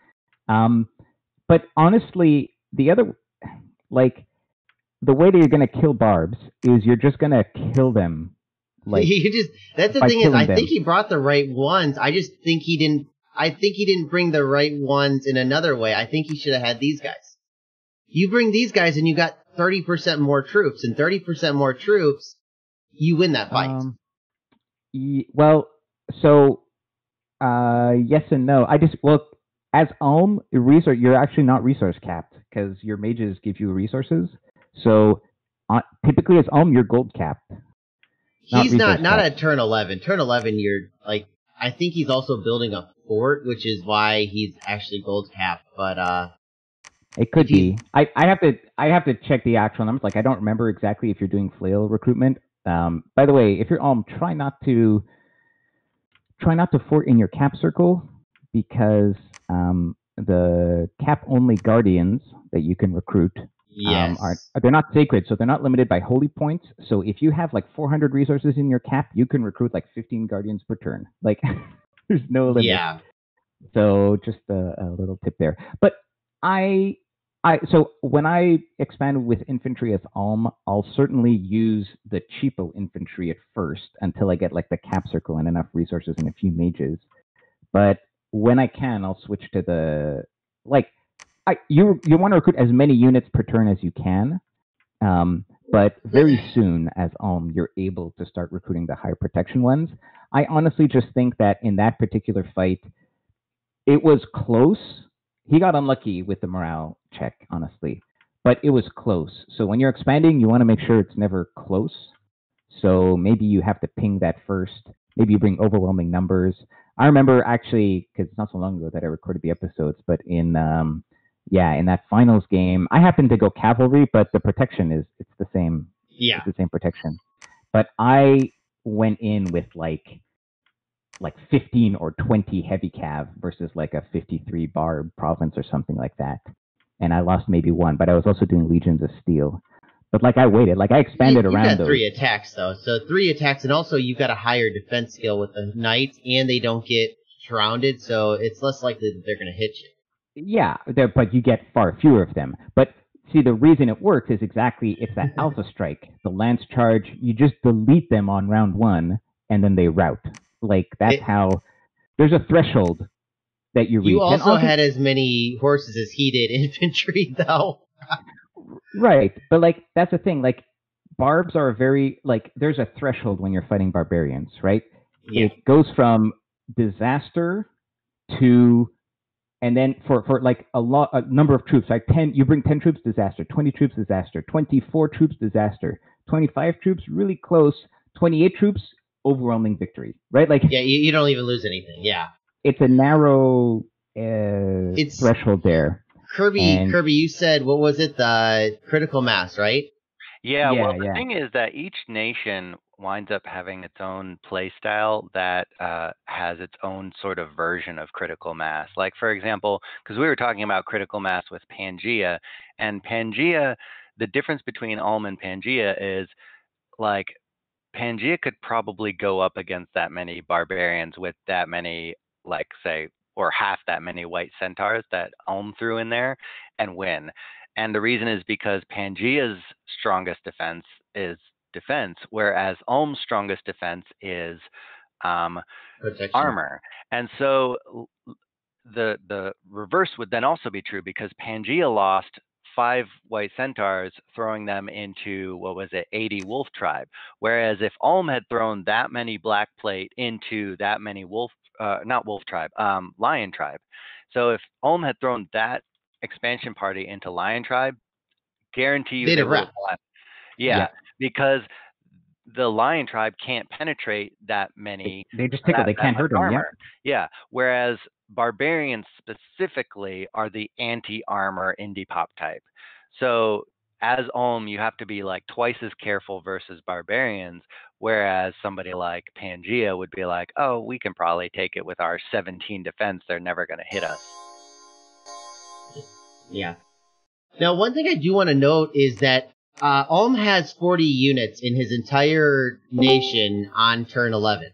but honestly, the way that you're going to kill barbs is you're just going to kill them. Like that's the thing is, I think he brought the right ones. I just think he didn't. I think he didn't bring the right ones in another way. I think he should have had these guys. You bring these guys and you got 30% more troops, and 30% more troops, you win that fight. Well, so yes and no. As Ulm, you're actually not resource capped because your mages give you resources. So typically, as Ulm, you're gold capped. He's not at turn 11. Turn 11, you're like, I think he's also building a fort, which is why he's actually gold capped. But it could be. I have to check the actual numbers. Like I don't remember exactly if you're doing flail recruitment. By the way, if you're Ulm, try not to fort in your cap circle because the cap only guardians that you can recruit they're not sacred, so they're not limited by holy points. So if you have like 400 resources in your cap, you can recruit like 15 guardians per turn. Like there's no limit. Yeah. So just a little tip there. But so when I expand with infantry as Ulm, I'll certainly use the cheapo infantry at first until I get like the cap circle and enough resources and a few mages. But when I can, I'll switch to the you want to recruit as many units per turn as you can. But very soon as Ulm, you're able to start recruiting the higher protection ones. I honestly just think that in that particular fight, it was close. He got unlucky with the morale check, honestly, but it was close. So when you're expanding, you want to make sure it's never close. So maybe you have to ping that first. Maybe you bring overwhelming numbers. I remember actually, because it's not so long ago that I recorded the episodes, but in that finals game, I happened to go cavalry, but the protection it's the same. Yeah, it's the same protection. But I went in with like 15 or 20 heavy cav versus like a 53 barb province or something like that. And I lost maybe 1, but I was also doing legions of steel. But like I waited, like I expanded You've around got those. 3 attacks though, so 3 attacks, and also you've got a higher defense skill with the knights, and they don't get surrounded, so it's less likely that they're going to hit you. Yeah, but you get far fewer of them. But see, the reason it works is exactly it's that alpha strike, the lance charge. You just delete them on round 1, and then they rout. Like that's how. There's a threshold that you reach. You also had as many horses as he did infantry, though. Right, but like that's the thing. Like barbs are very like there's a threshold when you're fighting barbarians, right? Yeah. It goes from disaster to, and then for like a number of troops, like 10, you bring 10 troops, disaster, 20 troops, disaster, 24 troops, disaster, 25 troops, really close, 28 troops, overwhelming victory, right? Like yeah, you don't even lose anything. Yeah, it's a narrow threshold there. Kirby, you said, what was it? The critical mass, right? Yeah, well, the thing is that each nation winds up having its own play style that has its own sort of version of critical mass. Like, for example, because we were talking about critical mass with Pangaea, and Pangaea, the difference between Ulm and Pangaea is, like, Pangaea could probably go up against that many barbarians with that many, like, say, or half that many white centaurs that Ulm threw in there and win. And the reason is because Pangaea's strongest defense is defense, whereas Ulm's strongest defense is armor. And so the reverse would then also be true, because Pangaea lost 5 white centaurs, throwing them into, 80 wolf tribe. Whereas if Ulm had thrown that many black plate into that many lion tribe. So if Ulm had thrown that expansion party into lion tribe, guarantee you they would have won. Yeah, because the lion tribe can't penetrate that many. They just tickle. They can't hurt them. Yeah. Whereas barbarians specifically are the anti-armor indie pop type. So as Ulm, you have to be like twice as careful versus barbarians. Whereas somebody like Pangaea would be like, oh, we can probably take it with our 17 defense. They're never going to hit us. Yeah. Now, one thing I do want to note is that Ulm has 40 units in his entire nation on turn 11.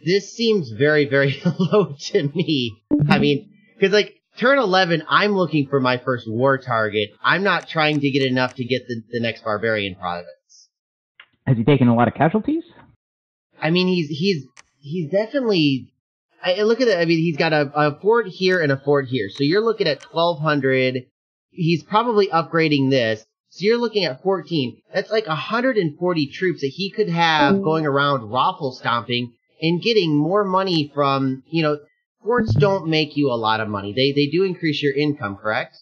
This seems very, very low to me. I mean, because like turn 11, I'm looking for my first war target. I'm not trying to get enough to get the next barbarian province. Has he taken a lot of casualties? I mean, he's definitely. I look at it. I mean, he's got a fort here and a fort here. So you're looking at 1,200. He's probably upgrading this. So you're looking at 14. That's like 140 troops that he could have going around raffle stomping and getting more money from, forts don't make you a lot of money. They do increase your income, correct?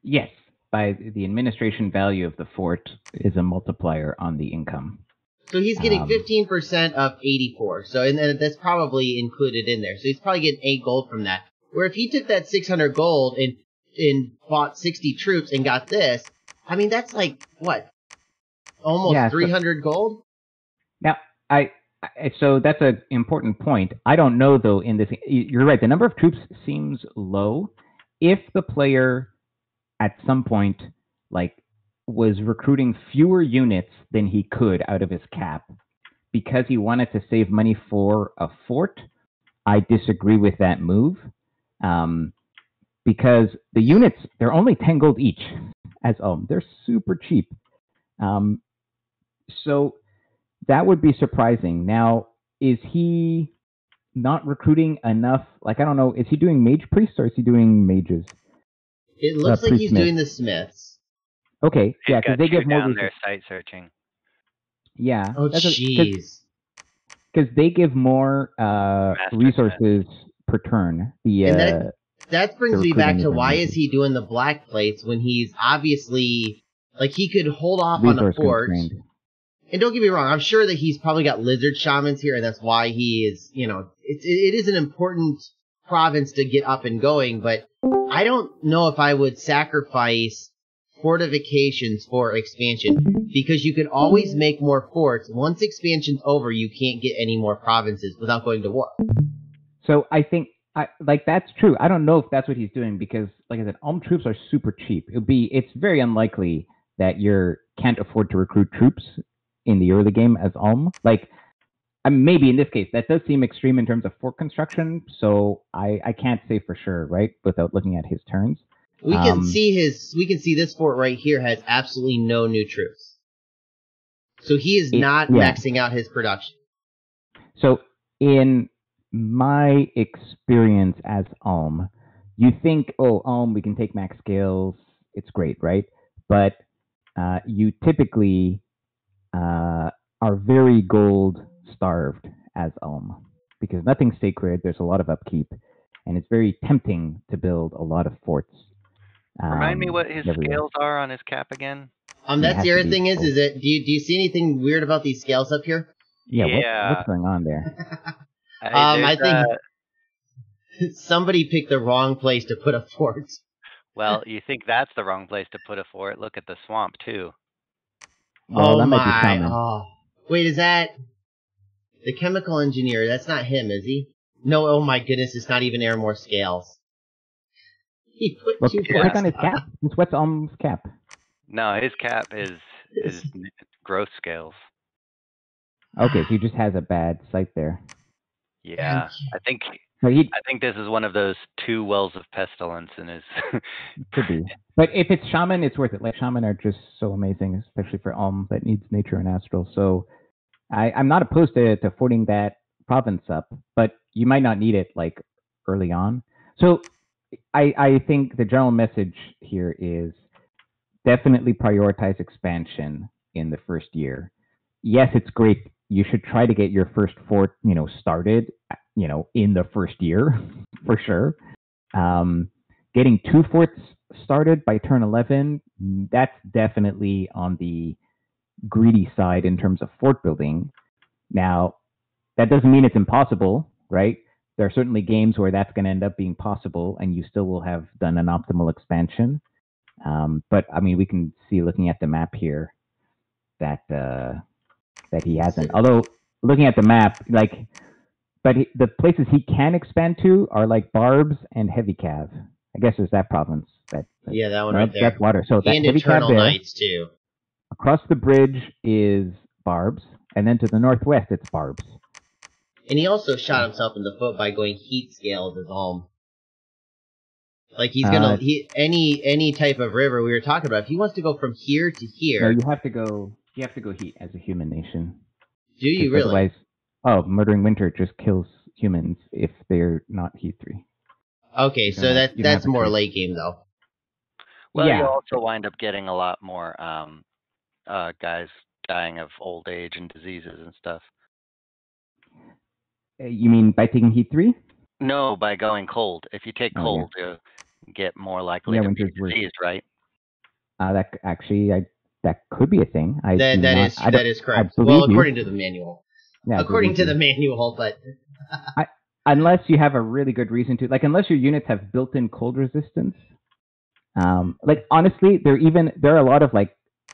Yes. By the administration value of the fort is a multiplier on the income. So he's getting 15% of 84. So, and that's probably included in there. So he's probably getting 8 gold from that. Where if he took that 600 gold and bought 60 troops and got this, I mean, that's like, what? Almost 300 gold? Now, so that's an important point. I don't know, though, in this, you're right, the number of troops seems low. If the player at some point, like, was recruiting fewer units than he could out of his cap because he wanted to save money for a fort, I disagree with that move. Because the units, they're only 10 gold each as they're super cheap. So that would be surprising. Now, is he not recruiting enough? Like, I don't know, is he doing mage priests or is he doing mages? It looks like he's doing the smiths. Okay, yeah, because they give more down there site searching. Yeah. Oh, jeez. Because they give more resources per turn. And that brings me back to why is he doing the black plates when he's obviously, like, he could hold off on a fort. And don't get me wrong, I'm sure that he's probably got lizard shamans here, and that's why he is, it is an important province to get up and going, but I don't know if I would sacrifice fortifications for expansion, because you can always make more forts. Once expansion's over, you can't get any more provinces without going to war. So I think That's true. I don't know if that's what he's doing because, like I said, Ulm troops are super cheap. It's very unlikely that you can't afford to recruit troops in the early game as Ulm. Maybe in this case, that does seem extreme in terms of fort construction. So I can't say for sure, right, without looking at his turns. We can see this fort right here has absolutely no new troops. So he is not maxing out his production. So in my experience as Ulm, you think, Ulm, we can take max scales. It's great, right? But you typically are very gold starved as Ulm because nothing's sacred. There's a lot of upkeep, and it's very tempting to build a lot of forts. Remind me what his scales are on his cap again. That's the other thing is that do you see anything weird about these scales up here? Yeah. What's going on there? I think somebody picked the wrong place to put a fort. Well, you think that's the wrong place to put a fort? Look at the swamp too. Well, that might be common. Oh. Wait, is that the chemical engineer? That's not him, is he? No. Oh my goodness, it's not even Airmore scales. He put two forts on his cap. What's Ulm's cap? No, his cap is gross scales. Okay, so he just has a bad sight there. Yeah, I think this is one of those 2 wells of pestilence in his. Could be, but if it's shaman, it's worth it. Shaman are just so amazing, especially for Ulm that needs nature and astral. So I'm not opposed to forting that province up, but you might not need it early on. So I think the general message here is definitely prioritize expansion in the first year. Yes, it's great. You should try to get your first fort, started, in the first year, for sure. Getting 2 forts started by turn 11, that's definitely on the greedy side in terms of fort building. Now, that doesn't mean it's impossible, right? There are certainly games where that's going to end up being possible, and you still will have done an optimal expansion. But we can see looking at the map here that he hasn't. Although looking at the map, the places he can expand to are Barbs and Heavy Cav. I guess there's that province. That one right there. That's water. So and Eternal Knights too. Across the bridge is Barbs, and then to the northwest it's Barbs. And he also shot himself in the foot by going heat scaled as Ulm. He's gonna any type of river we were talking about. If he wants to go from here to here, no, you have to go heat as a human nation. Do you really? Otherwise, Murdering Winter just kills humans if they're not heat 3. Okay, so that's more late game though. Well, you also wind up getting a lot more guys dying of old age and diseases and stuff. You mean by taking heat 3? No, by going cold. If you take cold, you get more likely to be diseased, right? That could be a thing. That is correct. Well, according to the manual. Yeah, according to the manual, but unless you have a really good reason to, unless your units have built-in cold resistance. Honestly, there are a lot of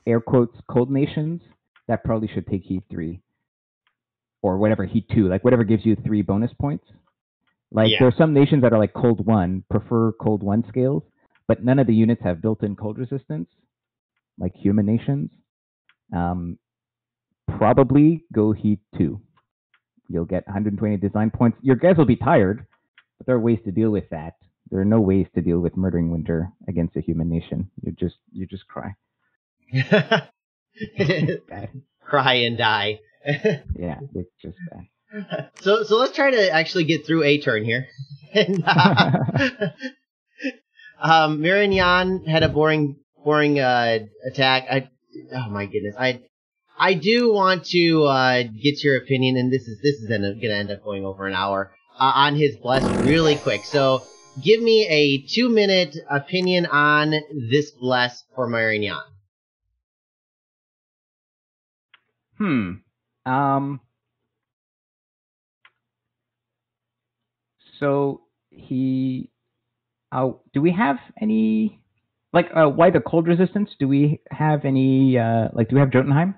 air quotes cold nations that probably should take heat 3 or whatever, heat 2, whatever gives you 3 bonus points. There are some nations that are cold 1, prefer cold 1 scales, but none of the units have built-in cold resistance, like human nations. Probably go heat 2. You'll get 120 design points. Your guys will be tired, but there are ways to deal with that. There are no ways to deal with Murdering Winter against a human nation. You just cry. Cry and die. Yeah, it's just bad. So let's try to actually get through a turn here. And Marignan had a boring attack. Oh my goodness. I do want to get your opinion, and this is going to end up going over an hour on his bless really quick. So give me a 2-minute opinion on this bless for Marignan. So do we have any why the cold resistance? Do we have any do we have Jotunheim?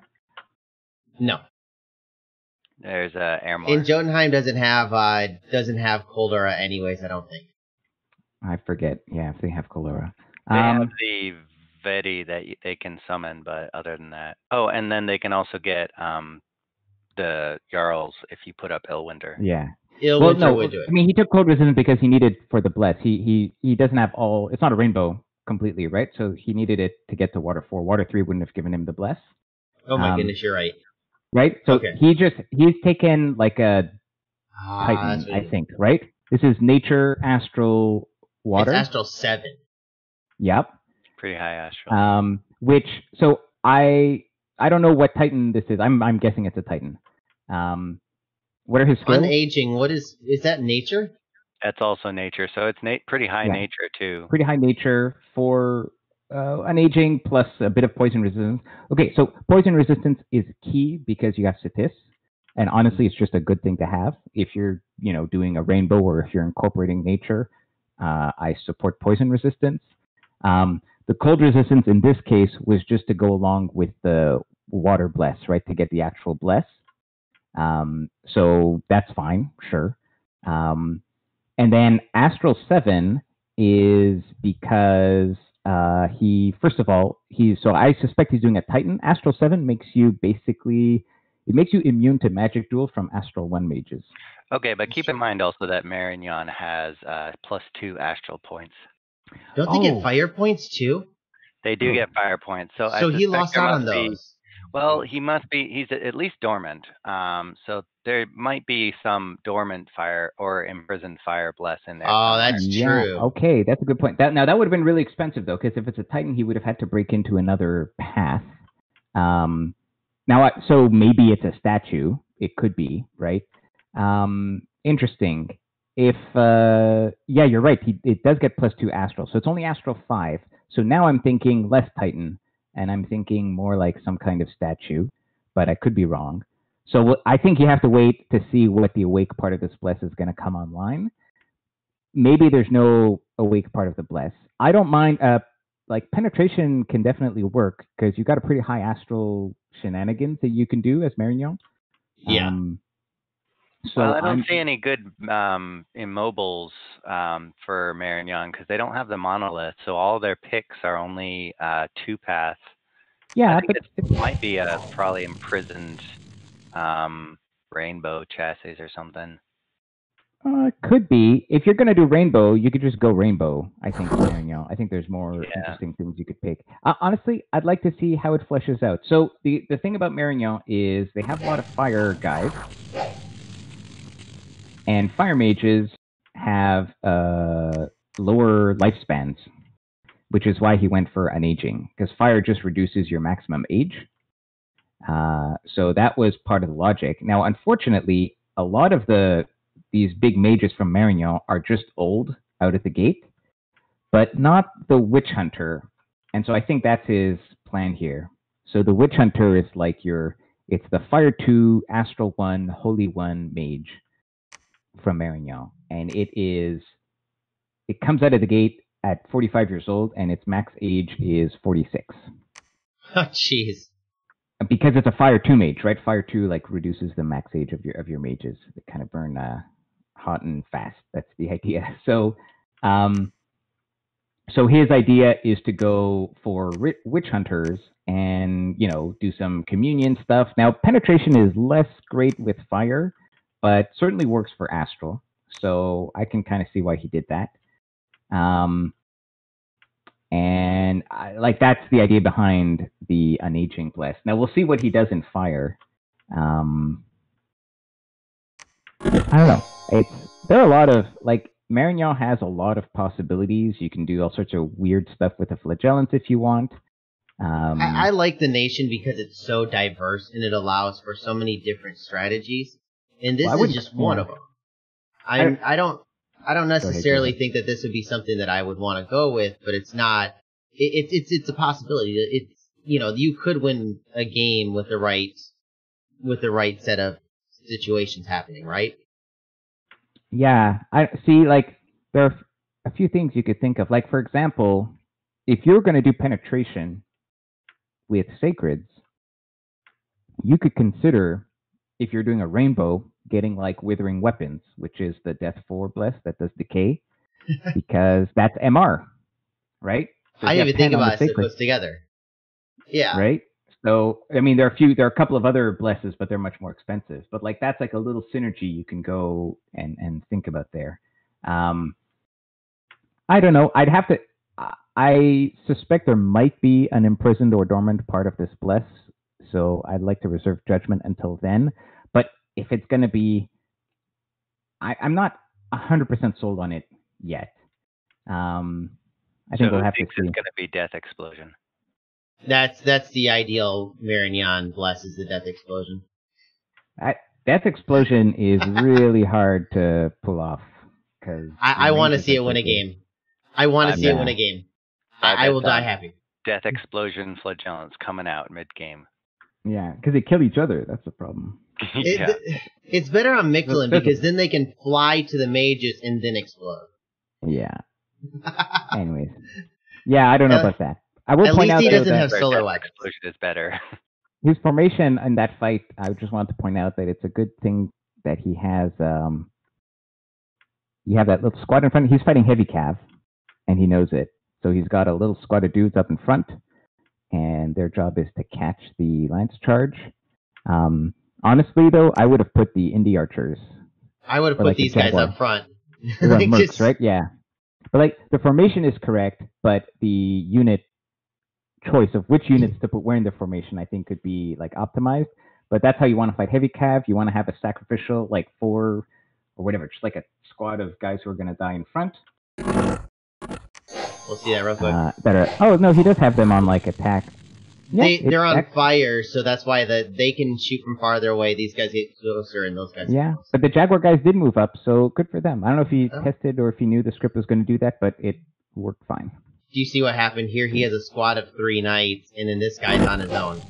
No. There's Airmore. And Jotunheim doesn't have Cold Aura anyways, I don't think. I forget. Yeah, if they have Colora. They have the Vedi that they can summon, but other than that. Oh, and then they can also get the Jarls if you put up Illwinder. Yeah. Illwinder would do it. I mean, he took Cold Resistance because he needed for the Bless. He doesn't have all. It's not a rainbow completely, right? So he needed it to get to Water 4. Water 3 wouldn't have given him the Bless. Oh my goodness, you're right. Right? So he's taken like a Titan, I think, right? This is Nature, Astral, Water. It's Astral 7. Yep. Pretty high Astral. So I don't know what Titan this is. I'm guessing it's a Titan. What are his skills? Unaging, is that Nature? That's also Nature, so it's pretty high Nature too. Pretty high Nature for Unaging plus a bit of Poison Resistance. Okay, so Poison Resistance is key because you have Sitis, and honestly, it's just a good thing to have if you're doing a rainbow or if you're incorporating Nature. I support Poison Resistance. The Cold Resistance in this case was just to go along with the Water Bless, right, to get the actual Bless. So that's fine, sure. And then Astral 7 is because so I suspect he's doing a Titan. Astral 7 makes you immune to Magic Duel from Astral 1 mages. Okay, but keep in mind also that Marignon has +2 Astral points. Don't they get fire points too? They do get fire points. So he lost out on those. Well, he's at least dormant. So there might be some dormant fire or imprisoned fire bless in there. Oh, that's true. Okay, that's a good point. That would have been really expensive though, because if it's a Titan, he would have had to break into another path. So maybe it's a statue. It could be, right? Interesting. If you're right. It does get +2 Astral, so it's only Astral 5. So now I'm thinking less Titan, and I'm thinking more like some kind of statue, but I could be wrong. So I think you have to wait to see what the Awake part of this Bless is going to come online. Maybe there's no Awake part of the Bless. I don't mind. Penetration can definitely work because you got a pretty high Astral shenanigans that you can do as Marignon. Yeah. So I don't see any good immobiles for Marignon because they don't have the monolith, so all their picks are only 2 paths. Yeah, I think it might be a probably imprisoned rainbow chassis or something. Could be. If you're going to do rainbow, you could just go rainbow, I think, Marignon. I think there's more interesting things you could pick. Honestly, I'd like to see how it fleshes out. So the thing about Marignon is they have a lot of fire guys. And fire mages have lower lifespans, which is why he went for Unaging, because fire just reduces your maximum age. So that was part of the logic. Now, unfortunately, a lot of these big mages from Marignon are just old out at the gate, but not the Witch Hunter. And so I think that's his plan here. So the Witch Hunter is like it's the Fire 2, Astral 1, Holy 1 mage from Marignon, and it comes out of the gate at 45 years old, and its max age is 46. Oh, jeez. Because it's a Fire 2 mage, right? Fire 2 reduces the max age of your mages. They kind of burn hot and fast. That's the idea. So, so his idea is to go for Witch Hunters and do some communion stuff. Now, penetration is less great with fire, but certainly works for Astral. So I can kind of see why he did that. And that's the idea behind the Unaging Bless. Now we'll see what he does in fire. I don't know. There are a lot of Marignon has a lot of possibilities. You can do all sorts of weird stuff with the flagellants if you want. I like the nation because it's so diverse and it allows for so many different strategies. And this is just one of them. I don't necessarily think that this would be something that I would want to go with, but it's not. It's a possibility. It's you could win a game with the right set of situations happening, right? Yeah, I see. There are a few things you could think of. For example, if you're going to do penetration with Sacreds, you could consider if you're doing a rainbow, getting like Withering Weapons, which is the Death 4 bless that does decay, because that's MR, right? So I didn't even think about it sacred, put together. Yeah. Right? So, I mean, there are a couple of other blesses, but they're much more expensive. But like that's like a little synergy you can go and think about there. I don't know. I'd have to. I suspect there might be an imprisoned or dormant part of this bless, so I'd like to reserve judgment until then. But if it's going to be, I'm not 100% sold on it yet. I think we'll have to see. It's going to be Death Explosion. That's the ideal Marignon bless is the Death Explosion. Death Explosion is really hard to pull off because I want to see it win a game. I want to see it win a game. I will die happy. Death Explosion Flagellants coming out mid-game. Yeah, because they kill each other. That's the problem. It's better on Mictlan because then they can fly to the mages and then explode. Yeah. Anyways. Yeah, I don't know about that. I will point out he doesn't have solar weapons. Explosion is better. His formation in that fight, I just wanted to point out that it's a good thing that he has. You have that little squad in front. He's fighting heavy cav, and he knows it. So he's got a little squad of dudes up in front, and their job is to catch the lance charge. Honestly, though, I would have put the indie archers. I would have put these guys up front. Like mercs, right? Yeah. But like the formation is correct, but the unit choice of which units to put where in the formation, I think, could be like optimized. But that's how you want to fight heavy cav. You want to have a sacrificial, like 4 or whatever, just like a squad of guys who are going to die in front. We'll see that real quick. Oh no, he does have them on like attack. Yeah, they're on fire, so that's why they can shoot from farther away. These guys get closer, and those guys. Yeah, but the Jaguar guys did move up, so good for them. I don't know if he tested or if he knew the script was going to do that, but it worked fine. Do you see what happened here? He has a squad of 3 knights, and then this guy's on his own.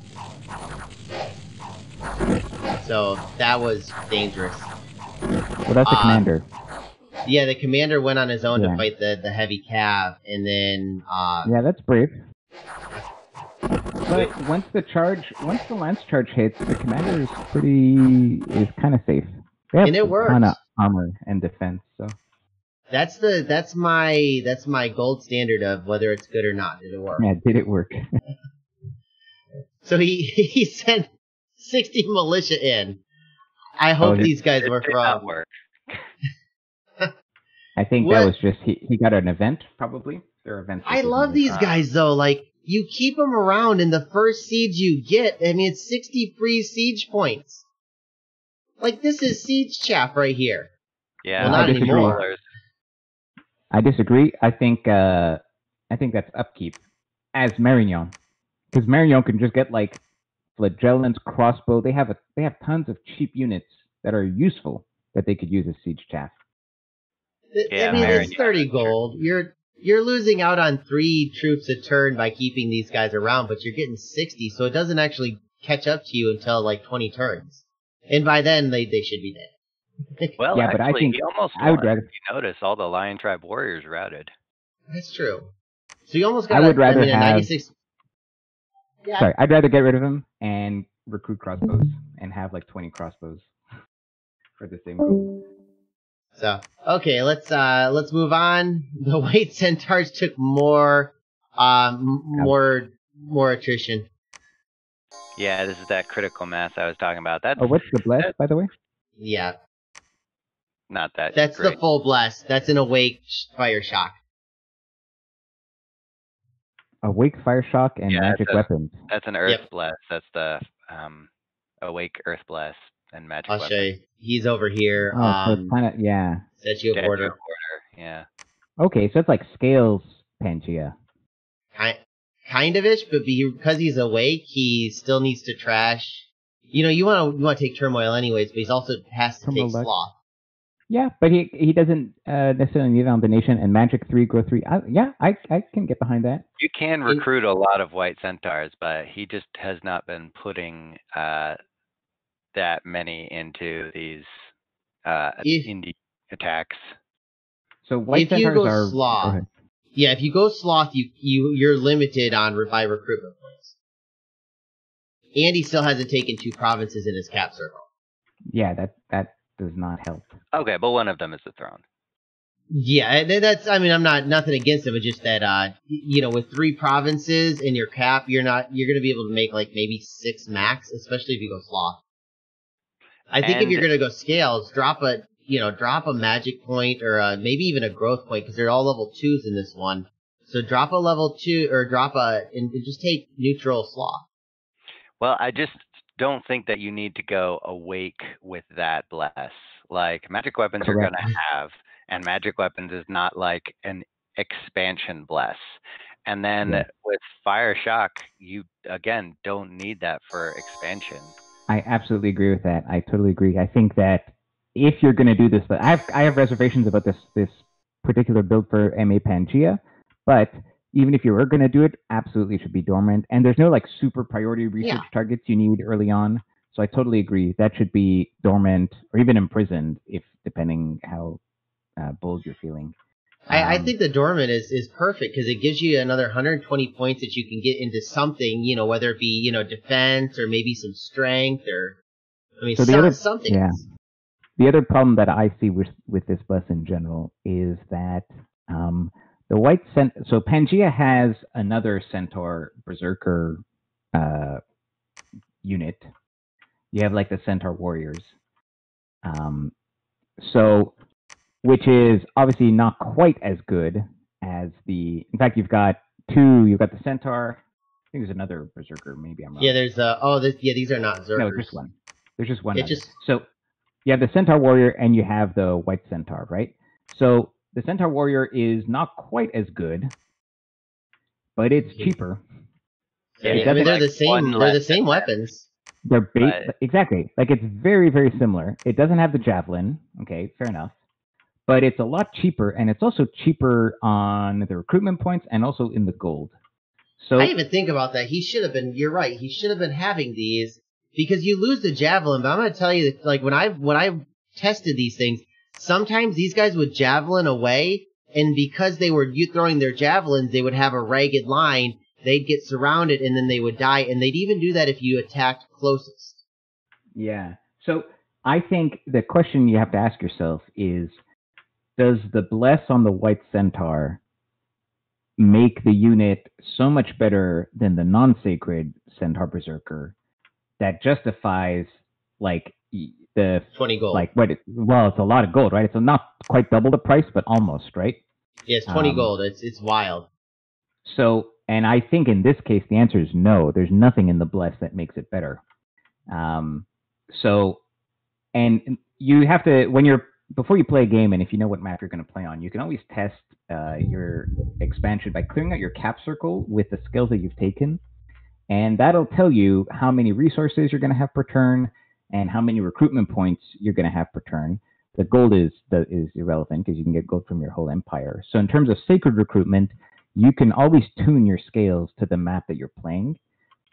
So that was dangerous. Well, that's the commander. Yeah, the commander went on his own to fight the heavy cav, and then... yeah, that's brave. But once the lance charge hits, the commander is kind of safe. They have and it works. A ton of armor and defense, so... That's my gold standard of whether it's good or not. Did it work? Yeah, did it work? So he sent 60 militia in. I hope these guys were from. I think that was just he got an event probably. Their events. I love these guys though. Like you keep them around, and the first siege you get, I mean, it's 60 free siege points. Like this is siege chaff right here. Yeah, well, not anymore. I disagree. I think that's upkeep as Marignon, because Marignon can just get like flagellants, crossbow. They have tons of cheap units that are useful that they could use as siege chaff. I mean, it's 30 gold. You're losing out on 3 troops a turn by keeping these guys around, but you're getting 60, so it doesn't actually catch up to you until like 20 turns, and by then they should be dead. Well, yeah, actually, but I think he almost I would rather. If you notice, all the Lion Tribe warriors routed. That's true. So you almost got. I would rather have 96. Yeah. Sorry, I'd rather get rid of him and recruit crossbows and have like 20 crossbows for the same group. So okay, let's move on. The White Centaurs took more attrition. Yeah, this is that critical mass I was talking about. That's what's the bless, by the way? Yeah. Not that. That's great. the full bless. That's an awake fire shock. Awake fire shock and magic weapons. That's an earth bless. That's the awake earth bless and magic weapons. I'll show you. He's over here. So it's kind of Set you a border. Yeah. Okay, so it's like Scales Pangea. Kind of ish, but because he's awake, he still needs to trash. You know, you want to take turmoil anyways, but he also has to take sloth. Yeah, but he doesn't necessarily need it on the nation, and magic 3, grow 3. I can get behind that. You can recruit a lot of white centaurs, but he just has not been putting that many into these indie attacks. So white if you centaurs go are sloth, yeah, if you go sloth, you're limited on by recruitment points, and he still hasn't taken 2 provinces in his cap circle. Yeah, that does not help. Okay, but one of them is the throne. Yeah, that's. I mean, I'm not nothing against it, but just that with 3 provinces in your cap, you're going to be able to make like maybe 6 max, especially if you go sloth. I think if you're going to go scales, drop a magic point or maybe even a growth point because they're all level 2s in this one. So drop a level 2 or and just take neutral sloth. Well, I just don't think that you need to go awake with that bless. Like magic weapons you're Correct. gonna have, and magic weapons is not like an expansion bless. And then with fire shock, you again don't need that for expansion. I absolutely agree with that. I totally agree. I think that if you're going to do this, but I have reservations about this particular build for MA Pangea, but even if you were going to do it, absolutely it should be dormant. And there's no like super priority research targets you need early on. So I totally agree. That should be dormant or even imprisoned, if depending how bold you're feeling. I think the dormant is perfect because it gives you another 120 points that you can get into something, whether it be, defense or maybe some strength or, something. Yeah. The other problem that I see with this bless in general is that the white so Pangea has another Centaur Berserker unit. You have like the Centaur Warriors. Which is obviously not quite as good as in fact, you've got the Centaur. I think there's another Berserker, maybe I'm wrong. Yeah, there's these are not Berserkers. No, just one. There's just one. So you have the Centaur Warrior and you have the White Centaur, right? So the Centaur Warrior is not quite as good, but it's cheaper. Yeah, they're the same. They're the same weapons. They're exactly like it's very, very similar. It doesn't have the javelin. Okay, fair enough. But it's a lot cheaper, and it's also cheaper on the recruitment points and also in the gold. So I even think about that. You're right. He should have been having these because you lose the javelin. But I'm going to tell you that, like, when I tested these things, sometimes these guys would javelin away, and because they were throwing their javelins, they would have a ragged line. They'd get surrounded, and then they would die. And they'd even do that if you attacked closest. Yeah. So I think the question you have to ask yourself is, does the bless on the White Centaur make the unit so much better than the non-sacred Centaur Berserker that justifies like the 20 gold? Like what? Well, it's a lot of gold, right? It's not quite double the price, but almost, right? Yeah, it's 20 gold. It's wild. So, and I think in this case the answer is no. There's nothing in the bless that makes it better. So, and you have to before you play a game, and if you know what map you're going to play on, you can always test your expansion by clearing out your cap circle with the skills that you've taken, and that'll tell you how many resources you're going to have per turn and how many recruitment points you're going to have per turn. The gold is irrelevant because you can get gold from your whole empire. So in terms of sacred recruitment, you can always tune your scales to the map that you're playing.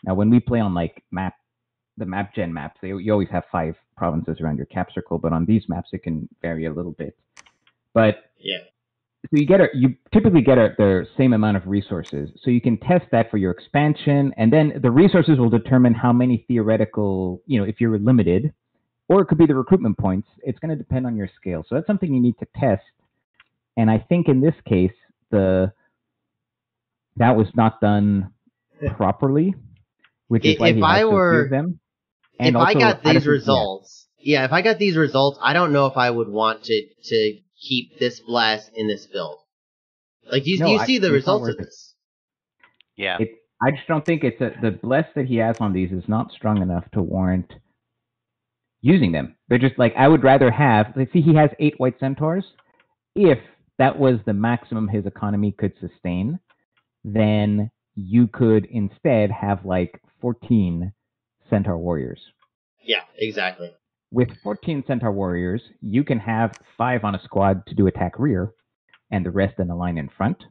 Now, when we play on like the map gen maps, you always have 5 provinces around your cap circle, but on these maps it can vary a little bit. But yeah, so you typically get the same amount of resources, so you can test that for your expansion, and then the resources will determine how many theoretical, if you're limited, or it could be the recruitment points. It's going to depend on your scale, so that's something you need to test. And I think in this case, that was not done properly, which is why he has to them. And if I got these results, if I got these results, I don't know if I would want to keep this blast in this build. Like, you see the results of this. Yeah. I just don't think the bless that he has on these is not strong enough to warrant using them. They're just like, I would rather have, let's see, he has 8 White Centaurs. If that was the maximum his economy could sustain, then you could instead have like 14 Centaur Warriors. Yeah, exactly. With 14 Centaur Warriors, you can have 5 on a squad to do attack rear, and the rest in a line in front.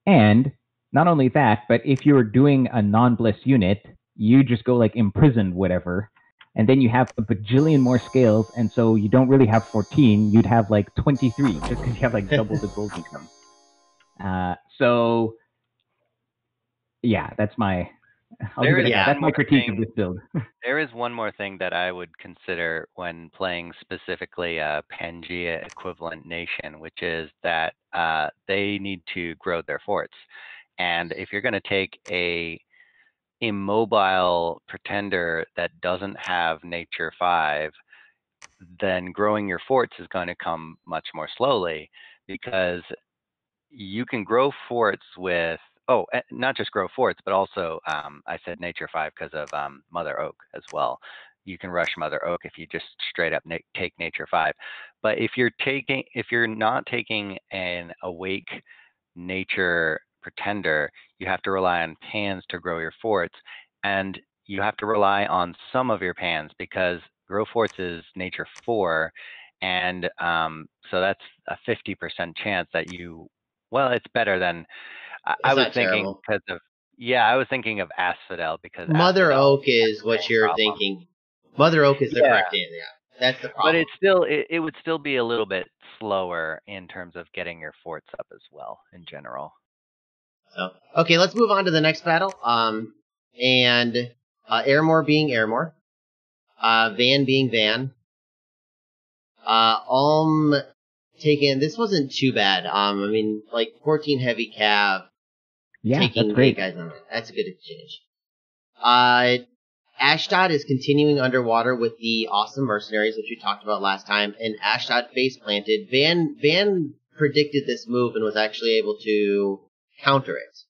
And not only that, but if you're doing a non-bliss unit, you just go like imprisoned whatever, and then you have a bajillion more scales, and so you don't really have 14, you'd have like 23, just because you have like double the gold income. So, yeah, that's my I'll leave it at that. That's my critique thing, of this build. there is one more thing that I would consider when playing specifically a Pangea equivalent nation, which is that they need to grow their forts. And if you're going to take a immobile pretender that doesn't have nature 5, then growing your forts is going to come much more slowly, because you can grow forts with, not just grow forts, but also I said nature 5 because of Mother Oak as well. You can rush Mother Oak if you just straight up take nature 5. But if you're not taking an awake nature pretender, you have to rely on pans to grow your forts, and you have to rely on some of your pans because grow forts is nature 4, and so that's a 50% chance that it's better than I was thinking because of I was thinking of Asphodel because Mother Asphodel Oak is what you're thinking. Mother Oak is the correct answer. Yeah, that's the problem. But it's still it would still be a little bit slower in terms of getting your forts up as well in general. So okay, let's move on to the next battle. And Airmore being Airmore, Van being Van, Ulm taking. This wasn't too bad. I mean, like 14 heavy cav. Yeah, taking that's great. 8 guys on it. That's a good exchange. Ashdod is continuing underwater with the awesome mercenaries, which we talked about last time, and Ashdod face planted. Van predicted this move and was actually able to counter it.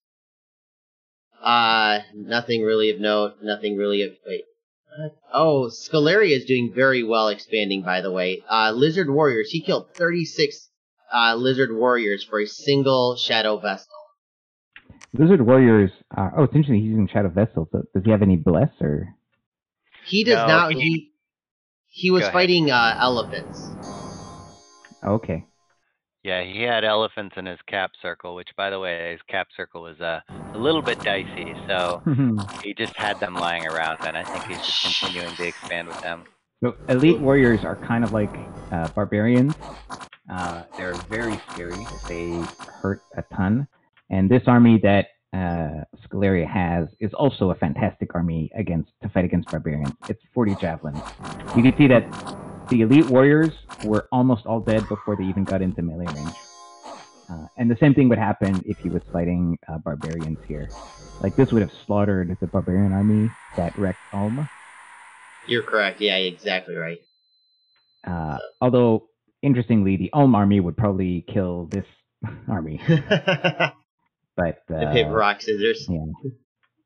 Nothing really of note. Nothing really of wait. Oh, Scalaria is doing very well expanding. By the way, Lizard Warriors. He killed 36 Lizard Warriors for a single Shadow Vessel. Lizard Warriors. It's interesting. He's using Shadow Vessel. So does he have any bless or? He does not. He was fighting elephants. Okay. Yeah, he had elephants in his cap circle, which, by the way, his cap circle was a little bit dicey. So he just had them lying around, and I think he's just continuing to expand with them. So elite warriors are kind of like barbarians. They're very scary. They hurt a ton. And this army that Scalaria has is also a fantastic army to fight against barbarians. It's 40 javelins. You can see that the elite warriors were almost all dead before they even got into melee range. And the same thing would happen if he was fighting barbarians here. Like, this would have slaughtered the barbarian army that wrecked Ulm. You're correct. Yeah, exactly right. Although, interestingly, the Ulm army would probably kill this army. But the paper, rock, scissors. Yeah,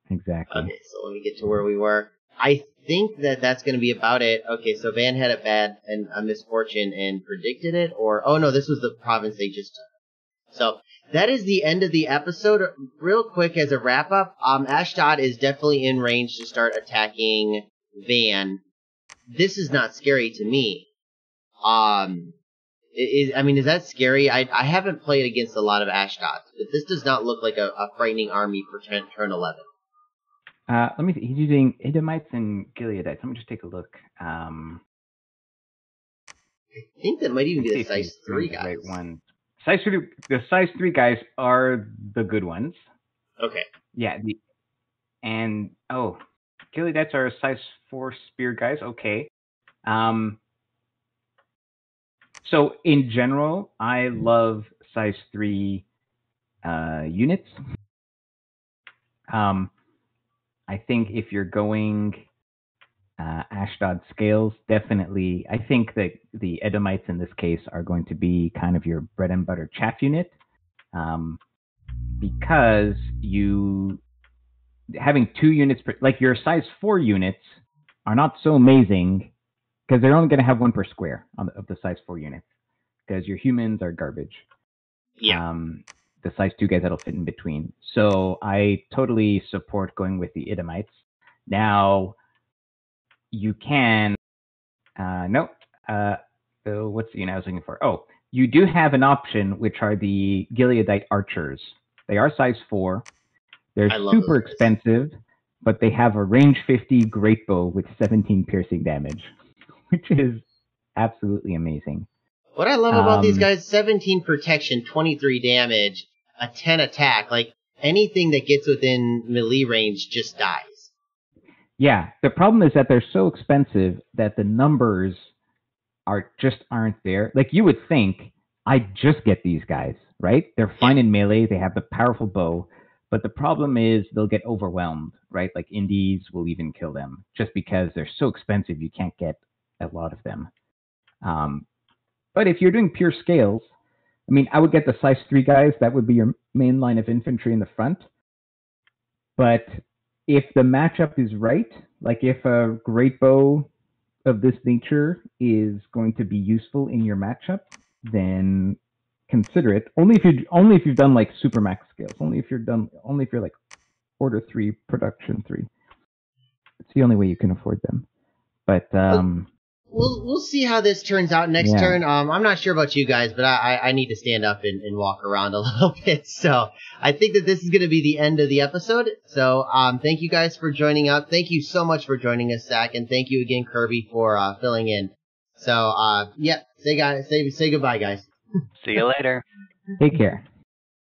exactly. Okay, so let me get to where we were. I think that's going to be about it. Okay, so Van had a misfortune and predicted it, or oh no, this was the province they just took. So that is the end of the episode. Real quick as a wrap up, Ashdod is definitely in range to start attacking Van. This is not scary to me. Is that scary? I haven't played against a lot of Ashdods, but this does not look like a frightening army for turn 11. Let me see. He's using Edomites and Gileadites. Let me just take a look. I think that might even be the size 3 guys. Right one. The size 3 guys are the good ones. Okay. Yeah. Gileadites are size 4 spear guys. Okay. So in general, I love size 3 units. I think if you're going Ashdod scales, definitely, I think that the Edomites in this case are going to be kind of your bread and butter chaff unit, because having 2 units, like your size 4 units are not so amazing, because they're only going to have 1 per square of the size 4 units, because your humans are garbage. Yeah. The size 2 guys that'll fit in between. So I totally support going with the Edomites. Now, you can... what's the unit I was looking for? Oh, you do have an option, which are the Gileadite archers. They are size 4. They're super expensive, but they have a range 50 great bow with 17 piercing damage, which is absolutely amazing. What I love about these guys, 17 protection, 23 damage, a 10 attack. Like, anything that gets within melee range just dies. Yeah, the problem is that they're so expensive that the numbers aren't there. Like, you would think, I'd just get these guys, right? They're fine in melee, they have the powerful bow, but the problem is they'll get overwhelmed, right? Like, indies will even kill them just because they're so expensive you can't get a lot of them. But if you're doing pure scales, I mean, I would get the size 3 guys. That would be your main line of infantry in the front. But if the matchup is right, like if a great bow of this nature is going to be useful in your matchup, then consider it. Only if you've done like super max scales. Only if you're like order 3, production 3. It's the only way you can afford them. But we'll see how this turns out next turn. I'm not sure about you guys, but I need to stand up and walk around a little bit. So I think that this is going to be the end of the episode. So thank you guys for joining up. Thank you so much for joining us, Zach, and thank you again, Kirby, for filling in. So say goodbye, guys. See you later. Take care.